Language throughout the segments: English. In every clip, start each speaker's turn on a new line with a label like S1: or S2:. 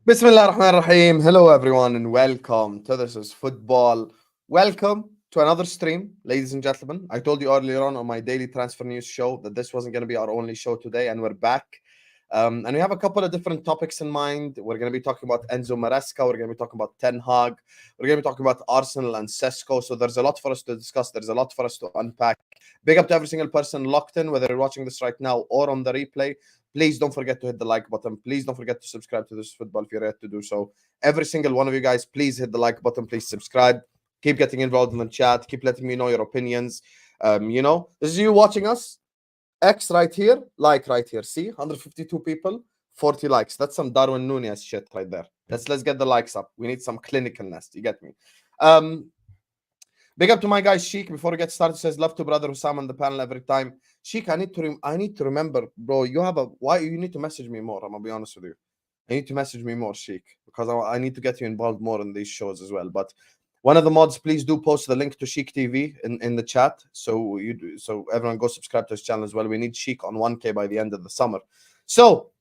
S1: Bismillah ar-Rahman ar-Rahim. Hello, everyone, and welcome to This is Football. Welcome to another stream, ladies and gentlemen. I told you earlier on my daily transfer news show that this wasn't going to be our only show today, and we're back. And we have a couple of different topics in mind. We're going to be talking about Enzo Maresca. We're going to be talking about Ten Hag. We're going to be talking about Arsenal and Sesko. So there's a lot for us to discuss. There's a lot for us to unpack. Big up to every single person locked in, whether you're watching this right now or on the replay. Please don't forget to hit the like button. Please don't forget to subscribe to This Football if you're yet to do so. Every single one of you guys, please hit the like button. Please subscribe. Keep getting involved in the chat. Keep letting me know your opinions. This is you watching us. X right here, like right here. See, 152 people, 40 likes. That's some Darwin Nunez shit right there. Let's get the likes up. We need some clinicalness. You get me? Big up to my guy Sheik. Before we get started, says love to brother Hussam on the panel every time. Sheik, I need to remember, bro. Why you need to message me more? I'm gonna be honest with you. I need to message me more, Sheik, because I need to get you involved more in these shows as well. But one of the mods, please do post the link to Sheik TV in the chat, so everyone go subscribe to his channel as well. We need Sheik on 1K by the end of the summer. So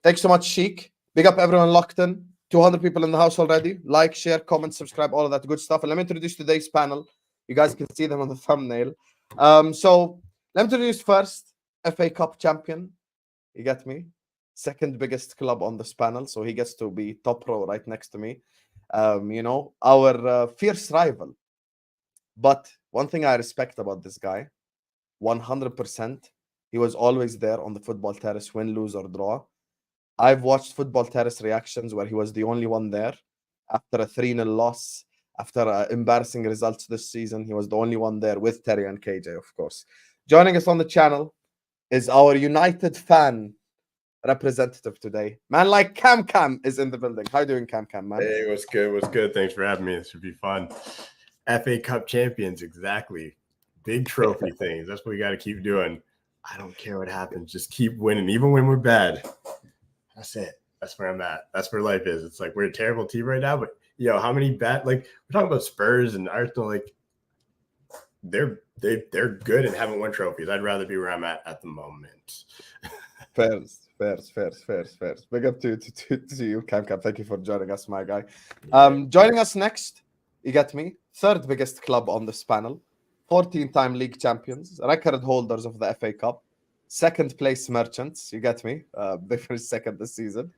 S1: thanks so much, Sheik. Big up everyone locked in. 200 people in the house already. Like, share, comment, subscribe, all of that good stuff. And let me introduce today's panel. You guys can see them on the thumbnail. So let me introduce first FA Cup champion. You get me? Second biggest club on this panel, so he gets to be top row right next to me. Our fierce rival. But one thing I respect about this guy, 100%, he was always there on the football terrace, win, lose, or draw. I've watched football terrace reactions where he was the only one there after a 3-0 loss, after embarrassing results this season. He was the only one there with Terry and KJ, of course. Joining us on the channel is our United fan representative today. Man like Cam is in the building. How you doing, Cam, man?
S2: Hey, what's good? What's good? Thanks for having me. This should be fun. FA Cup champions, exactly. Big trophy things. That's what we got to keep doing. I don't care what happens. Just keep winning, even when we're bad. That's it. That's where I'm at. That's where life is. It's like we're a terrible team right now, but how many bad? Like we're talking about Spurs and Arsenal. Like they're good and haven't won trophies. I'd rather be where I'm at the moment.
S1: Fairs. Big up to you, Cam. Thank you for joining us, my guy. Joining us next, you get me, third biggest club on this panel, 14-time league champions, record holders of the FA Cup, second place merchants. You get me? They finished second this season.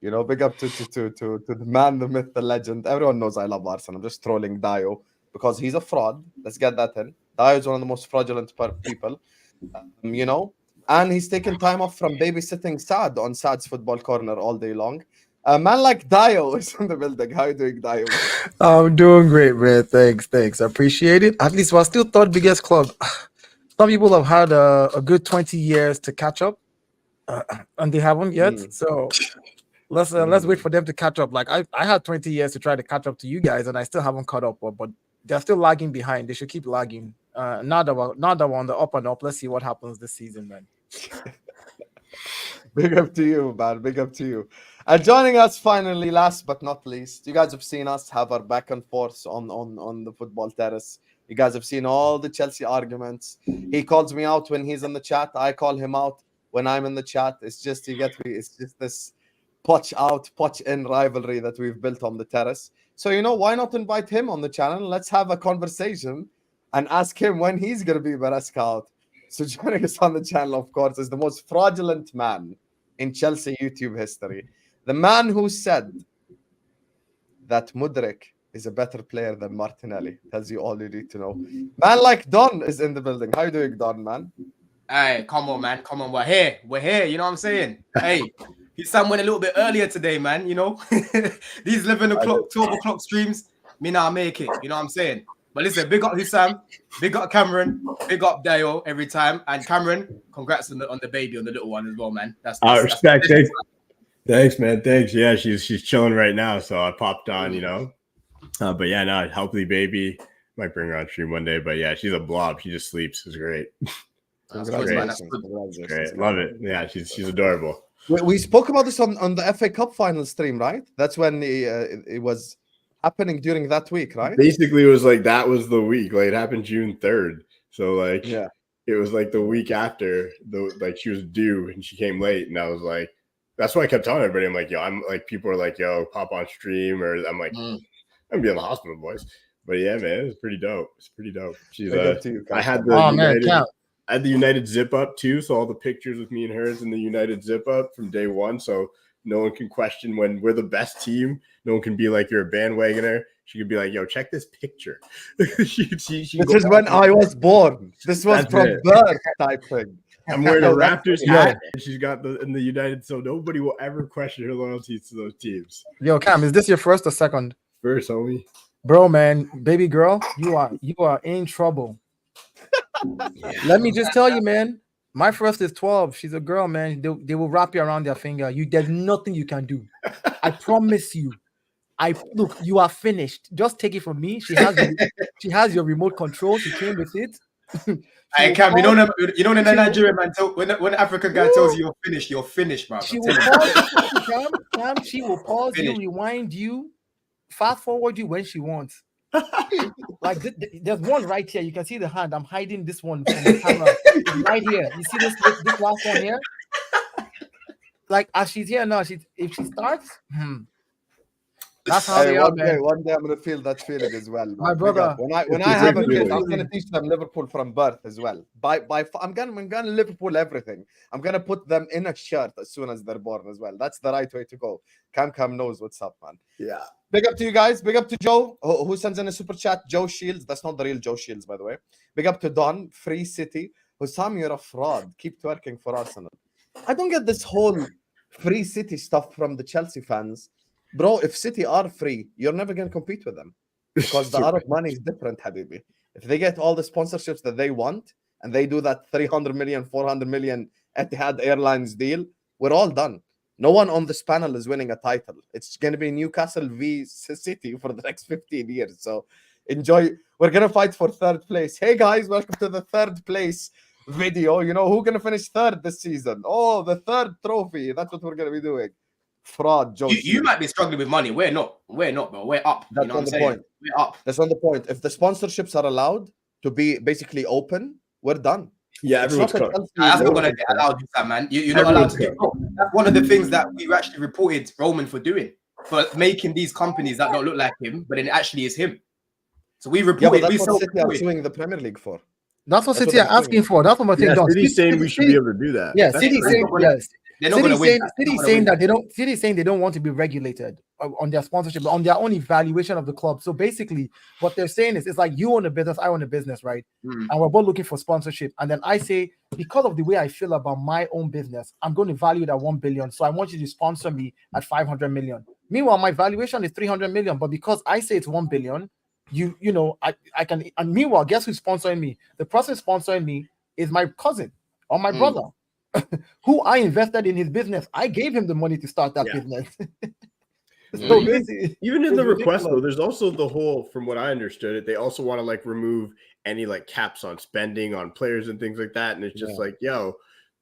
S1: Big up to the man, the myth, the legend. Everyone knows I love Arsenal. I'm just trolling Dayo because he's a fraud. Let's get that in. Dayo is one of the most fraudulent people. And he's taken time off from babysitting Sad on Sad's Football Corner all day long. A man like Dayo is in the building. How are you doing, Dayo?
S3: I'm doing great, man. Thanks. I appreciate it. At least we're still third biggest club. Some people have had a good 20 years to catch up, and they haven't yet. So let's wait for them to catch up. Like I had 20 years to try to catch up to you guys, and I still haven't caught up. But they're still lagging behind. They should keep lagging. Now that we're on the up and up, let's see what happens this season, man.
S1: Big up to you, man. Big up to you. And joining us finally, last but not least, you guys have seen us have our back and forth on the football terrace. You guys have seen all the Chelsea arguments. He calls me out when he's in the chat. I call him out when I'm in the chat. It's just, you get me, it's just this Poch out, Poch in rivalry that we've built on the terrace. So, why not invite him on the channel? Let's have a conversation and ask him when he's going to be Maresca out. So joining us on the channel, of course, is the most fraudulent man in Chelsea YouTube history. The man who said that Mudryk is a better player than Martinelli. Tells you all you need to know. Man like Don is in the building. How you doing, Don, man?
S4: Hey, come on, man. Come on. We're here. You know what I'm saying? Hey, Sam went a little bit earlier today, man. These 11 o'clock, 12 o'clock streams, me now make it. You know what I'm saying? But listen, big up Hussam, big up Cameron, big up Dayo every time. And Cameron, congrats on the baby, on the little one as well, man. That's
S2: respect. Thanks, man. Thanks. Yeah, she's chilling right now, so I popped on, But yeah, no, healthy baby. Might bring her on stream one day, but yeah, she's a blob. She just sleeps. It's great.
S4: That's
S2: great. Love it. Yeah, she's adorable.
S1: We spoke about this on the FA Cup final stream, right? That's when it was happening during that week, right?
S2: Basically, it was like that was the week. Like it happened June 3rd. So like it was like the week after she was due and she came late, and I was like, That's why I kept telling everybody. I'm like, yo, I'm like, people are like, yo, pop on stream, or I'm like, I'm gonna be in the hospital, boys. But yeah, man, it's pretty dope. It's pretty dope. She's I had the I had the United zip up too, so all the pictures with me and hers in the United zip up from day one. So no one can question when we're the best team. No one can be like, you're a bandwagoner. She could be like, yo, check this picture. she
S1: this is when I was born. This was from birth type thing.
S2: I'm wearing a Raptors hat, and she's got in the United, so nobody will ever question her loyalty to those teams.
S3: Yo, Cam, is this your first or second?
S2: First, homie.
S3: Bro, man, baby girl, you are in trouble. Let me just tell you, man. My first is 12. She's a girl, man. They will wrap you around their finger. There's nothing you can do. I promise you. Look, you are finished. Just take it from me. She has your remote control. She came with it.
S4: I can't. You know, the Nigerian man. When the African guy tells you you're finished, bro.
S3: She will pause. Cam, she will pause you, rewind you, fast forward you when she wants. Like there's one right here. You can see the hand. I'm hiding this one from the camera. It's right here. You see this last one here? Like as she's here now, if she starts, that's how they are, man.
S1: One day I'm gonna feel that feeling as well.
S3: My brother.
S1: When I have a kid, I'm gonna teach them Liverpool from birth as well. I'm gonna Liverpool everything. I'm gonna put them in a shirt as soon as they're born as well. That's the right way to go. Cam knows what's up, man.
S2: Yeah.
S1: Big up to you guys. Big up to Joe, who sends in a super chat. Joe Shields. That's not the real Joe Shields, by the way. Big up to Don, Free City. Hussam, you're a fraud. Keep twerking for Arsenal. I don't get this whole Free City stuff from the Chelsea fans. Bro, if City are free, you're never going to compete with them. Because the Arab money is different, Habibi. If they get all the sponsorships that they want, and they do that 300 million, 400 million Etihad Airlines deal, we're all done. No one on this panel is winning a title. It's going to be Newcastle v City for the next 15 years. So enjoy. We're going to fight for third place. Hey, guys, welcome to the third place video. You know, who's going to finish third this season? Oh, the third trophy. That's what we're going to be doing. Fraud, Joe.
S4: You might be struggling with money. We're not, bro. We're up.
S1: That's
S4: you know
S1: on the point.
S4: We're up.
S1: That's on the point. If the sponsorships are allowed to be basically open, we're done.
S2: Yeah, everyone's
S4: that's not going to get allowed, man. You're not allowed to do that. That's one of the things that we actually reported Roman for doing, for making these companies that don't look like him, but it actually is him. So we reported.
S1: That's what City are suing the Premier League for.
S3: That's what City are asking for. That's what my thing.
S2: City's saying we should be able to do that.
S3: Yeah, City's saying yes. City's saying they don't want to be regulated on their sponsorship, on their own evaluation of the club. So basically, what they're saying is, it's like you own a business, I own a business, right? And we're both looking for sponsorship. And then I say, because of the way I feel about my own business, I'm going to value it at 1 billion. So I want you to sponsor me at 500 million. Meanwhile, my valuation is 300 million. But because I say it's 1 billion, you know, I can. And meanwhile, guess who's sponsoring me? The person sponsoring me is my cousin or my brother. Who I invested in his business. I gave him the money to start that business. So
S2: even in the request though, there's also the whole, from what I understood it, they also want to like remove any like caps on spending on players and things like that. And it's just like, yo,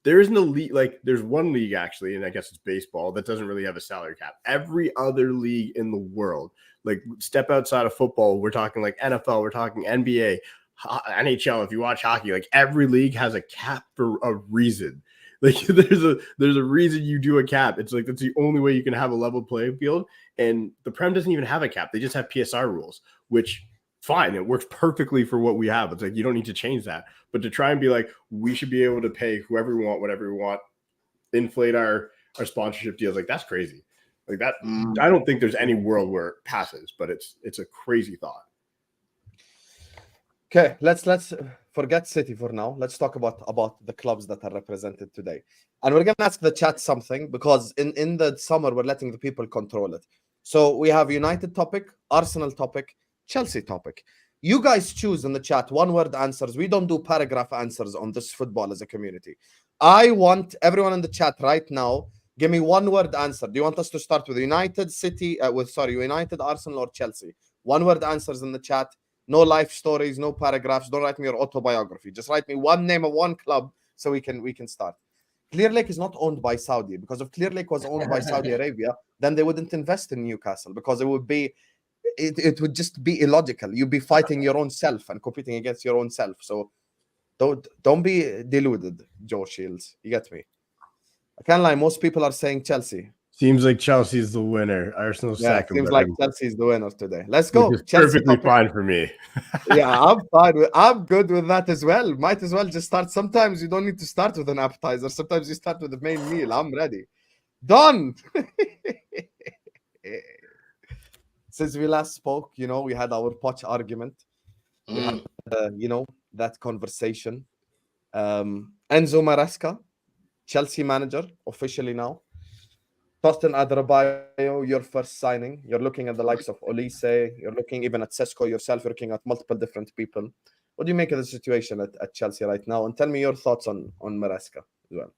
S2: there isn't a league, like there's one league actually, and I guess it's baseball, that doesn't really have a salary cap. Every other league in the world, like step outside of football, we're talking like NFL, we're talking NBA, NHL, if you watch hockey, like every league has a cap for a reason. Like there's a reason you do a cap. It's like that's the only way you can have a level playing field. And the Prem doesn't even have a cap. They just have PSR rules, which fine, it works perfectly for what we have. It's like you don't need to change that. But to try and be like, we should be able to pay whoever we want, whatever we want, inflate our sponsorship deals, like that's crazy. Like that, I don't think there's any world where it passes, but it's a crazy thought.
S1: Okay, let's forget City for now. Let's talk about the clubs that are represented today. And we're going to ask the chat something, because in the summer, we're letting the people control it. So we have United topic, Arsenal topic, Chelsea topic. You guys choose in the chat one-word answers. We don't do paragraph answers on this football as a community. I want everyone in the chat right now, give me one-word answer. Do you want us to start with United, United, Arsenal, or Chelsea? One-word answers in the chat. No life stories, no paragraphs. Don't write me your autobiography. Just write me one name of one club so we can start. Clear Lake is not owned by Saudi, because if Clear Lake was owned by Saudi Arabia, then they wouldn't invest in Newcastle, because it would just be illogical. You'd be fighting your own self and competing against your own self. So don't be deluded, Joe Shields. You get me? I can't lie. Most people are saying Chelsea.
S2: Seems like Chelsea's the winner. Arsenal's
S1: Yeah,
S2: second.
S1: seems
S2: but
S1: like
S2: I'm-
S1: Chelsea's the winner today. Let's go.
S2: which is
S1: Chelsea
S2: perfectly
S1: top-
S2: fine for me.
S1: Yeah, I'm fine with. I'm good with that as well. Might as well just start. Sometimes you don't need to start with an appetizer. Sometimes you start with the main meal. I'm ready. Done. Since we last spoke, you know, we had our Poch argument. We had, you know, that conversation. Enzo Maresca, Chelsea manager, officially now. Tostin Adrabayo, your first signing. You're looking at the likes of Olise. You're looking even at Sesko yourself. You're looking at multiple different people. What do you make of the situation at Chelsea right now? And tell me your thoughts on Maresca as well.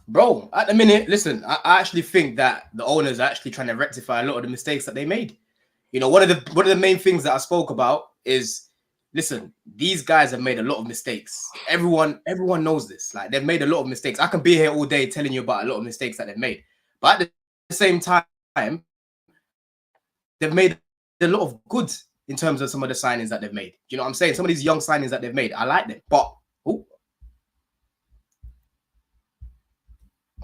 S4: Bro, at the minute, listen, I actually think that the owners are actually trying to rectify a lot of the mistakes that they made. You know, one of the main things that I spoke about is, listen, these guys have made a lot of mistakes. Everyone knows this. Like, they've made a lot of mistakes. I can be here all day telling you about a lot of mistakes that they've made. But at the same time, they've made a lot of good in terms of some of the signings that they've made. Do you know what I'm saying? Some of these young signings that they've made, I like them. But, hold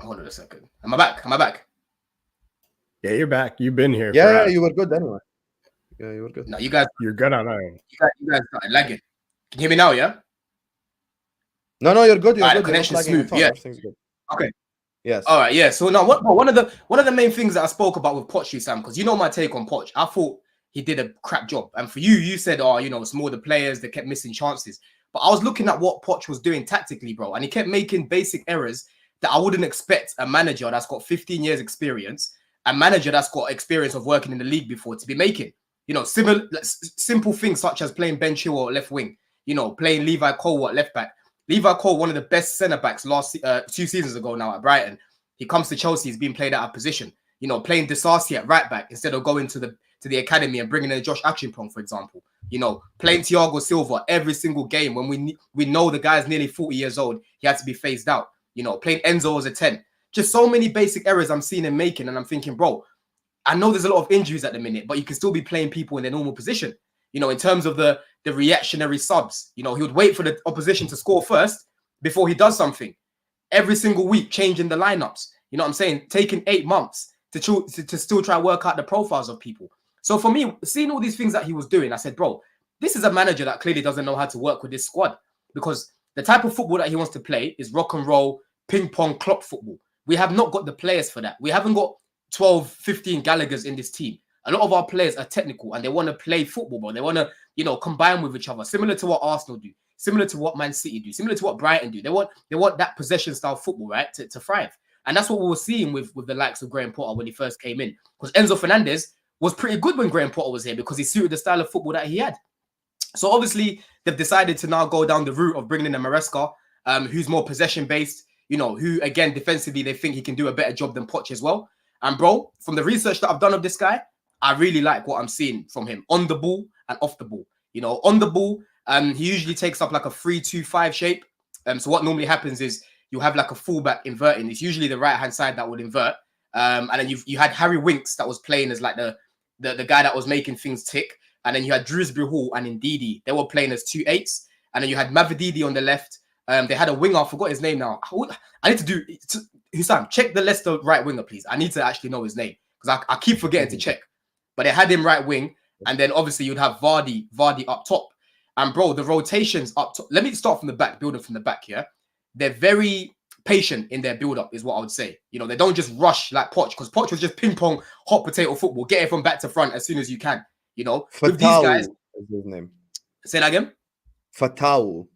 S4: on a second. Am I back?
S2: Yeah, you're back. You've been here.
S1: Yeah, you were good anyway. Yeah, you were good.
S4: No, you guys,
S2: You're good on iron.
S4: you guys started lagging. Can you hear me now, yeah?
S1: No, you're good. You're
S4: Alright,
S1: good.
S4: the connection's
S1: You're not lagging
S4: smooth,
S1: at all.
S4: yeah.
S1: Everything's good.
S4: Okay.
S1: Yes.
S4: All right, yeah. So now, one of the main things that I spoke about with Poch, Sam, because you know my take on Poch. I thought he did a crap job, and for you said, oh, you know, it's more the players that kept missing chances. But I was looking at what Poch was doing tactically, bro, and he kept making basic errors that I wouldn't expect a manager that's got 15 years experience, a manager that's got experience of working in the league before, to be making. You know, simple things such as playing Ben Chilwell at left wing, you know, playing Levi Cole at left back. Levi Cole, one of the best centre-backs 2 seasons ago now at Brighton. He comes to Chelsea, he's being played out of position. You know, playing Disasi at right back instead of going to the academy and bringing in Josh Achimpong, for example. You know, playing Thiago Silva every single game when we know the guy's nearly 40 years old. He had to be phased out. You know, playing Enzo as a 10. Just so many basic errors I'm seeing him making, and I'm thinking, bro, I know there's a lot of injuries at the minute, but you can still be playing people in their normal position. You know, in terms of the reactionary subs, you know, he would wait for the opposition to score first before he does something. Every single week, changing the lineups. You know what I'm saying? Taking 8 months to still try and work out the profiles of people. So for me, seeing all these things that he was doing, I said, bro, this is a manager that clearly doesn't know how to work with this squad, because the type of football that he wants to play is rock and roll, ping pong, clock football. We have not got the players for that. We haven't got 12, 15 Gallaghers in this team. A lot of our players are technical and they want to play football, but they want to, you know, combine with each other, similar to what Arsenal do, similar to what Man City do, similar to what Brighton do. They want that possession style football, right, to thrive. And that's what we were seeing with the likes of Graham Potter when he first came in. Because Enzo Fernandez was pretty good when Graham Potter was here because he suited the style of football that he had. So obviously they've decided to now go down the route of bringing in a Maresca, who's more possession based, you know, who again defensively they think he can do a better job than Poch as well. And bro, from the research that I've done of this guy, I really like what I'm seeing from him on the ball and off the ball. You know, on the ball, he usually takes up like a 3-2-5 shape. So what normally happens is you have like a fullback inverting. It's usually the right hand side that would invert. And then you had Harry Winks that was playing as like the guy that was making things tick. And then you had Dewsbury Hall and Ndidi. They were playing as 2 8s. And then you had Mavididi on the left. They had a winger. I forgot his name now. I need to do... Hussam, check the Leicester right winger, please. I need to actually know his name because I keep forgetting to check. But they had him right wing. And then obviously you'd have Vardy up top. And bro, the rotations up top... Let me start from the back, building from the back here. They're very patient in their build-up is what I would say. You know, they don't just rush like Poch, because Poch was just ping-pong, hot potato football. Get it from back to front as soon as you can. You know, with these guys...
S1: is his name.
S4: Say that again?
S1: Fatau.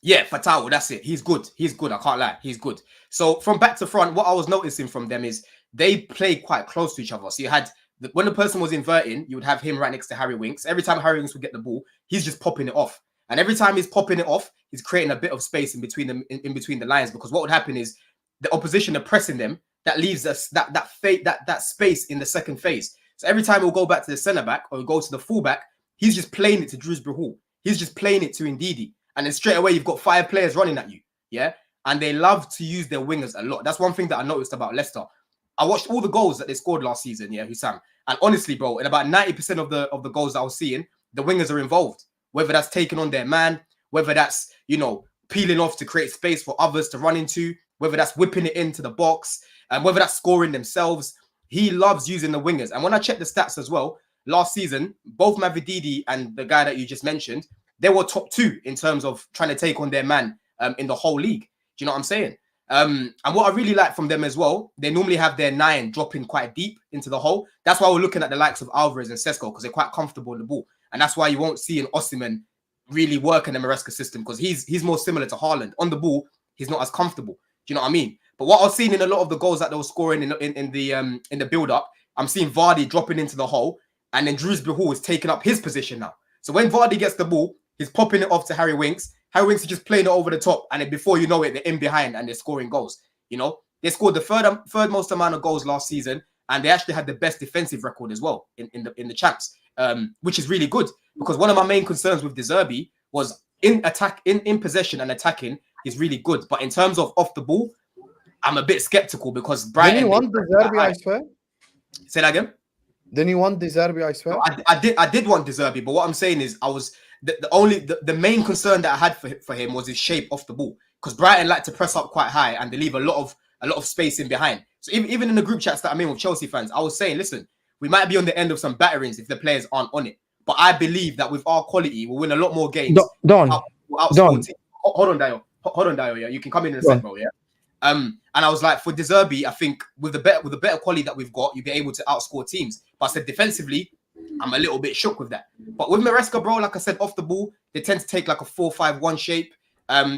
S4: Yeah, Fatau, that's it. He's good. He's good. I can't lie. He's good. So from back to front, what I was noticing from them is they play quite close to each other. So you had, when the person was inverting, you would have him right next to Harry Winks. Every time Harry Winks would get the ball, he's just popping it off. And every time he's popping it off, he's creating a bit of space in between them, in between the lines. Because what would happen is the opposition are pressing them. That leaves us that space in the second phase. So every time we'll go back to the centre back or we'll go to the full back, he's just playing it to Dewsbury Hall. He's just playing it to Ndidi. And then straight away, you've got 5 players running at you. Yeah. And they love to use their wingers a lot. That's one thing that I noticed about Leicester. I watched all the goals that they scored last season. Yeah, Hussam. And honestly, bro, in about 90% of the goals that I was seeing, the wingers are involved. Whether that's taking on their man, whether that's, you know, peeling off to create space for others to run into. whether that's whipping it into the box, and whether that's scoring themselves. He loves using the wingers. And when I check the stats as well, last season, both Man Utd and the guy that you just mentioned, they were top 2 in terms of trying to take on their man in the whole league. Do you know what I'm saying? And what I really like from them as well, they normally have their 9 dropping quite deep into the hole. That's why we're looking at the likes of Alvarez and Sesko, because they're quite comfortable in the ball. And that's why you won't see an Osimhen really work in the Maresca system, because he's more similar to Haaland. On the ball, he's not as comfortable. Do you know what I mean? But what I've seen in a lot of the goals that they were scoring in the build-up, I'm seeing Vardy dropping into the hole, and then Drewsbury Hall is taking up his position now. So when Vardy gets the ball, he's popping it off to Harry Winks. Harry Winks is just playing it over the top, and then before you know it, they're in behind and they're scoring goals. You know, they scored the third most amount of goals last season, and they actually had the best defensive record as well in the champs, which is really good, because one of my main concerns with Zerbi was in possession and attacking, he's really good, but in terms of off the ball, I'm a bit skeptical, because Brighton.
S1: Didn't he want Zerbi, I swear?
S4: Say that again.
S1: Didn't he want Zerbi, I swear?
S4: No, I did want Zerbi, but what I'm saying is the main concern that I had for him was his shape off the ball, because Brighton like to press up quite high and they leave a lot of space in behind. So even in the group chats that I'm in with Chelsea fans, I was saying, listen, we might be on the end of some batterings if the players aren't on it. But I believe that with our quality, we'll win a lot more games.
S3: Don.
S4: Hold on, Dayo. Yeah, you can come in a sec, bro. Yeah. And I was like, for Zerbi, I think with the better quality that we've got, you'll be able to outscore teams. But I said defensively, I'm a little bit shook with that. But with Maresca, bro, like I said, off the ball, they tend to take like a 4-5-1 shape.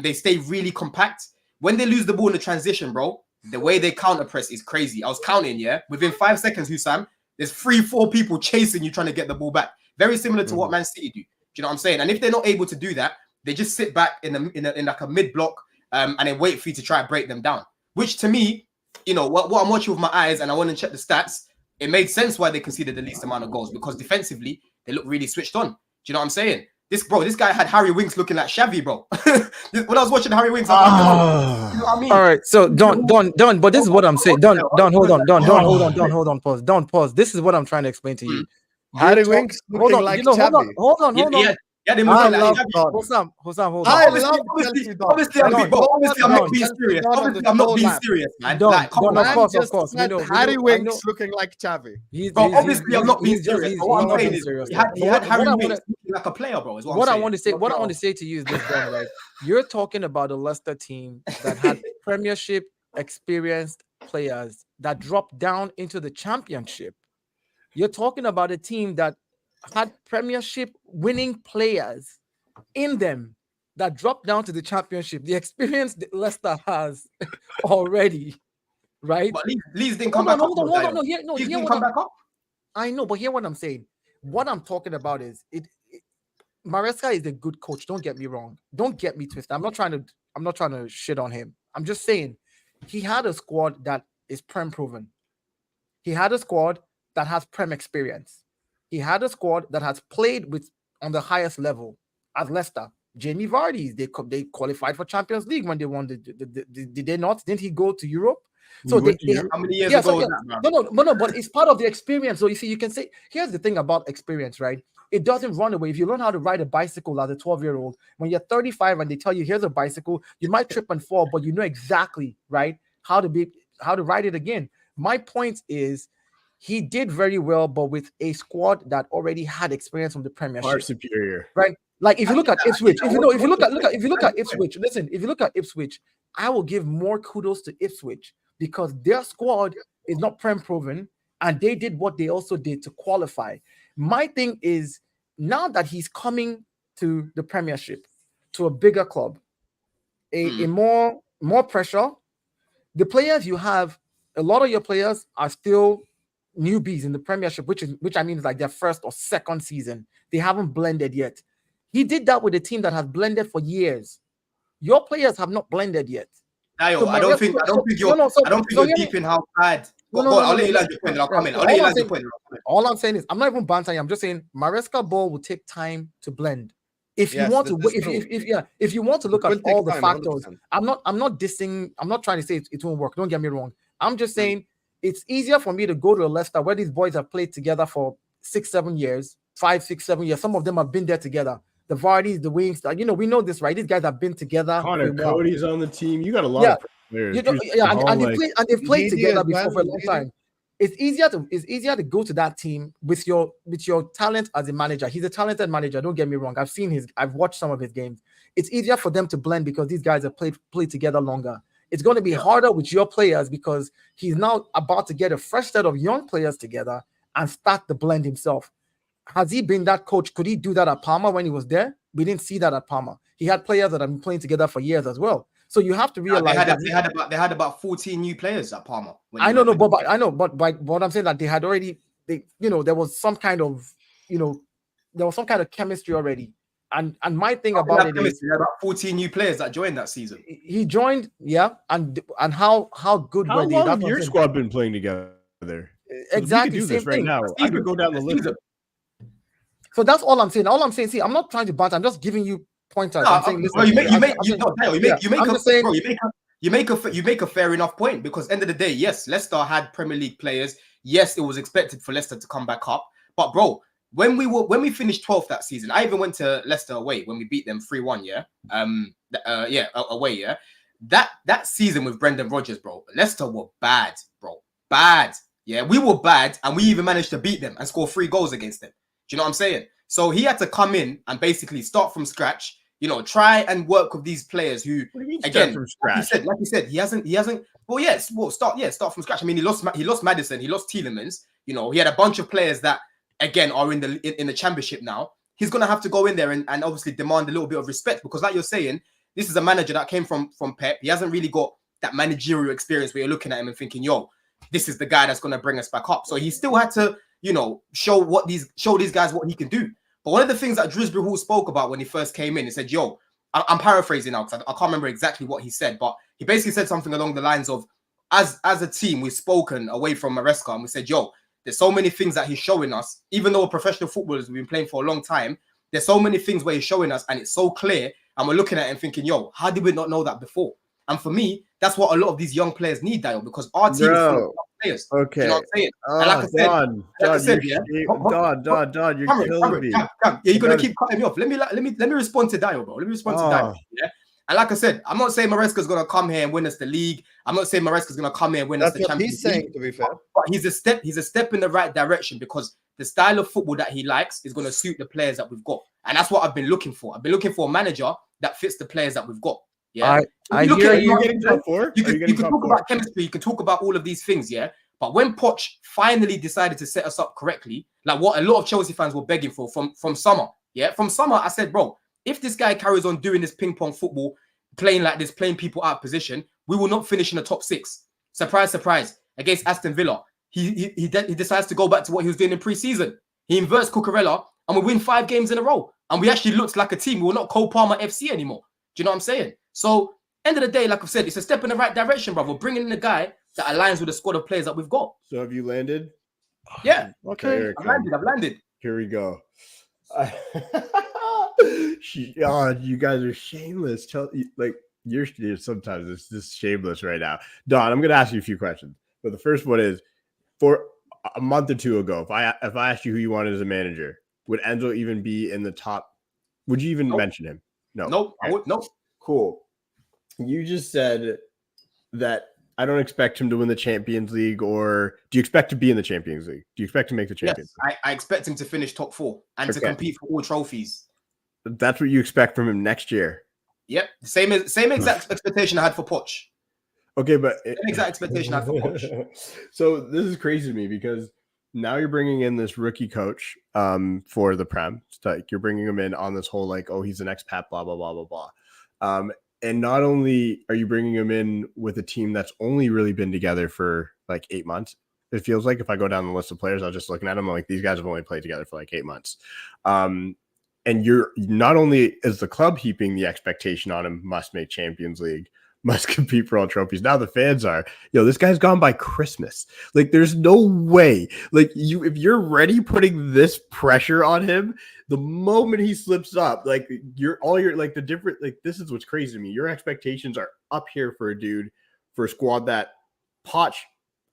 S4: They stay really compact. When they lose the ball in the transition, bro, the way they counter press is crazy. I was counting, yeah. Within 5 seconds, Hussam, there's 3-4 people chasing you, trying to get the ball back. Very similar to what Man City do. Do you know what I'm saying? And if they're not able to do that, they just sit back in like a mid block, and then wait for you to try and break them down. Which to me, you know, what I'm watching with my eyes, and I want to check the stats, it made sense why they conceded the least amount of goals, because defensively they look really switched on. Do you know what I'm saying? This guy had Harry Winks looking like Xavi, bro. When I was watching Harry Winks, I was like, you know what I mean?
S3: All right, so Don, but this is what I'm saying. Don, hold on, pause. This is what I'm trying to explain to you.
S1: Harry Winks looking like Xavi.
S3: Hold on.
S4: Yeah, they hold on.
S3: Hold on.
S4: Obviously, I'm not being serious. Obviously, I'm not being serious, man. Like, come on,
S3: of course.
S1: Harry Winks looking like Xavi.
S4: Obviously, I'm not being serious. What I'm saying is, he had Harry Winks looking like a player, bro. Is what I want
S3: to say to you is this, Don, right? You're talking about a Leicester team that had Premiership experienced players that dropped down into the Championship. You're talking about a team that had Premiership winning players in them that dropped down to the Championship. The experience that Leicester has already, right?
S4: But Leeds didn't come back up.
S3: I know, but hear what I'm saying. What I'm talking about is Maresca is a good coach. Don't get me wrong. Don't get me twisted. I'm not trying to shit on him. I'm just saying he had a squad that is Prem proven. He had a squad that has Prem experience. He had a squad that has played on the highest level as Leicester. Jamie Vardy, they qualified for Champions League when they won. Did they not? Didn't he go to Europe?
S4: So how many years ago?
S3: No, but it's part of the experience. So you see, you can say, here's the thing about experience, right? It doesn't run away. If you learn how to ride a bicycle as a 12-year-old, when you're 35 and they tell you, here's a bicycle, you might trip and fall, but you know exactly, right, how to ride it again. My point is, he did very well, but with a squad that already had experience from the Premiership.
S2: Far superior,
S3: right? Like if you look at Ipswich, if you look at Ipswich, listen, if you look at Ipswich, I will give more kudos to Ipswich because their squad is not Prem proven, and they did what they also did to qualify. My thing is, now that he's coming to the Premiership, to a bigger club, a more pressure, the players you have, a lot of your players are still newbies in the Premiership, which I mean is like their first or second season. They haven't blended yet. He did that with a team that has blended for years. Your players have not blended yet.
S4: Dayo, so I don't think you're deep in how bad. I'll let you land your point. I'll come in.
S3: All I'm saying is, I'm not even bantering. I'm just saying Maresca ball will take time to blend. If you want to look at all the factors, 100%. I'm not dissing. I'm not trying to say it won't work. Don't get me wrong. I'm just saying it's easier for me to go to a Leicester where these boys have played together for 6-7 years, 5, 6, 7 years. Some of them have been there together. The Vardys, the Wings, we know this, right? These guys have been together.
S2: Connor Cody's on the team. You got a lot of
S5: players.
S3: You know,
S5: Just
S3: yeah,
S5: the whole,
S3: and
S5: like,
S3: they've played
S1: easy
S3: together
S1: as
S3: before
S1: well,
S3: for a long
S1: easy.
S3: time. It's easier to go to that team with your talent as a manager. He's a talented manager. Don't get me wrong. I've watched some of his games. It's easier for them to blend because these guys have played together longer. It's going to be harder with your players because he's now about to get a fresh set of young players together and start the blend himself. Has he been that coach? Could he do that at Parma when he was there? We didn't see that at Parma. He had players that have been playing together for years as well. So you have to realize
S4: they had about 14 new players at Parma.
S3: I know, but what I'm saying that they had already, there was some kind of, chemistry already. And my thing about it is,
S4: they had about 14 new players that joined that season.
S3: He joined, and how good
S5: how
S3: were they?
S5: long
S3: That's
S5: have
S3: what
S5: your
S3: I'm saying.
S5: squad been playing together?
S3: Exactly,
S5: We could do this
S3: same
S5: right
S3: thing.
S5: now. I could go down the list.
S3: So that's all I'm saying. All I'm saying, see, I'm not trying to banter. I'm just giving you pointers.
S4: No,
S3: I'm saying, listen,
S4: you make a fair enough point because end of the day, yes, Leicester had Premier League players. Yes, it was expected for Leicester to come back up. But bro, when we finished 12th that season, I even went to Leicester away when we beat them 3-1. Away. Yeah, that season with Brendan Rodgers, bro, Leicester were bad, bro, bad. Yeah, we were bad, and we even managed to beat them and score 3 goals against them. Do you know what I'm saying? So he had to come in and basically start from scratch. Try and work with these players who, again,
S5: from scratch?
S4: Like you said, he hasn't. Well, start from scratch. I mean, he lost Maddison, he lost Tielemans. He had a bunch of players that, again, are in the championship now. He's gonna have to go in there and obviously demand a little bit of respect because, like you're saying, this is a manager that came from Pep. He hasn't really got that managerial experience where you're looking at him and thinking, yo, this is the guy that's gonna bring us back up. So he still had to, show these guys what he can do. But one of the things that Drisby Hall spoke about when he first came in, he said, yo, I'm paraphrasing now because I can't remember exactly what he said, but he basically said something along the lines of, as a team, we've spoken away from Maresca and we said, yo, there's so many things that he's showing us, even though we're professional footballers, we've been playing for a long time, there's so many things where he's showing us and it's so clear and we're looking at it and thinking, yo, how did we not know that before? And for me, that's what a lot of these young players need, Dayo, because our team is full of young players.
S5: Okay.
S4: You know what I'm saying?
S5: Oh,
S4: And like I said,
S5: Don, you're killing me.
S4: You're gonna keep cutting me off. Let me respond to Dayo, bro. Let me respond to Dayo. Yeah. And like I said, I'm not saying Maresca's gonna come here and win us the league. I'm not saying Maresca's gonna come here and win us the Champions League.
S1: He's saying, to be fair.
S4: But he's a step in the right direction because the style of football that he likes is gonna suit the players that we've got. And that's what I've been looking for. I've been looking for a manager that fits the players that we've got. Yeah.
S3: I hear you.
S5: Getting top 4?
S4: You can talk about chemistry, you can talk about all of these things, yeah. But when Poch finally decided to set us up correctly, like what a lot of Chelsea fans were begging for from summer, yeah, from summer, I said, bro, if this guy carries on doing this ping pong football, playing like this, playing people out of position, we will not finish in the top 6. Surprise, surprise. Against Aston Villa, he decides to go back to what he was doing in pre-season. He inverts Cucurella, and we win 5 games in a row, and we actually looked like a team. We were not Cole Palmer FC anymore. Do you know what I'm saying? So, end of the day, like I've said, it's a step in the right direction, bro. We're bringing in a guy that aligns with the squad of players that we've got.
S5: So have you landed?
S4: Yeah.
S5: Okay.
S4: I've landed.
S5: Here we go. You guys are shameless. You're sometimes it's just shameless right now. Don, I'm gonna ask you a few questions. But the first one is, for a month or two ago, if I asked you who you wanted as a manager, would Enzo even be in the top? Would you even mention him? No.
S4: Nope. I would. Nope.
S5: Cool. You just said that I don't expect him to win the Champions League, or do you expect to be in the Champions League? Do you expect to make the Champions League?
S4: I expect him to finish top 4 and to compete for all trophies.
S5: That's what you expect from him next year.
S4: Yep. Same exact expectation I had for Poch.
S5: Okay, but
S4: same exact expectation I had for Poch.
S5: So this is crazy to me because now you're bringing in this rookie coach for the Prem. It's like you're bringing him in on this whole he's an expat, blah blah blah blah blah. And not only are you bringing him in with a team that's only really been together for 8 months, it feels like if I go down the list of players, I was just looking at them these guys have only played together for 8 months. And you're not only is the club heaping the expectation on him, must make Champions League, must compete for all trophies. Now the fans are, this guy's gone by Christmas. There's no way. If you're already putting this pressure on him, the moment he slips up, this is what's crazy to me. Your expectations are up here for a dude, for a squad that Poch,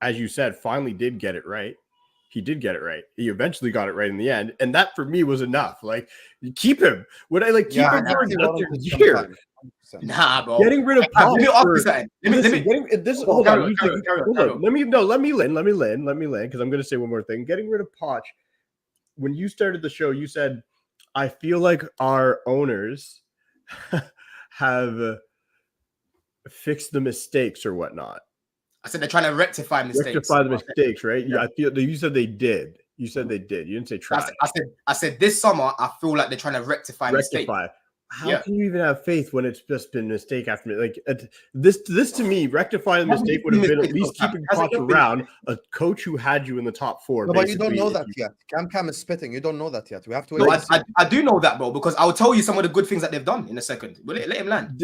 S5: as you said, finally did get it right. He did get it right. He eventually got it right in the end. And that for me was enough. Keep him. Would I keep him for another year?
S4: Nah, bro.
S5: Getting rid of
S4: Let me
S5: Poch
S4: ask
S5: for-
S4: you something. Let me.
S5: Hold
S4: carry
S5: on.
S4: on, carry on, carry on, carry on.
S5: Let me land because I'm going to say one more thing. Getting rid of Poch. When you started the show, you said, "I feel like our owners have fixed the mistakes or whatnot."
S4: I said they're trying to rectify mistakes.
S5: Rectify the mistakes, right?
S4: Yeah.
S5: I feel you said they did. You said they did. You didn't say try.
S4: I said this summer I feel like they're trying to rectify mistakes.
S5: How can you even have faith when it's just been mistake after mistake? Like this to me, rectifying the mistake would have been at least keeping Poch around, a coach who had you in the top four.
S1: No, but you don't know that yet. Cam is spitting. You don't know that yet. We have to wait.
S4: No, I do know that, bro, because I'll tell you some of the good things that they've done in a second. Let him land.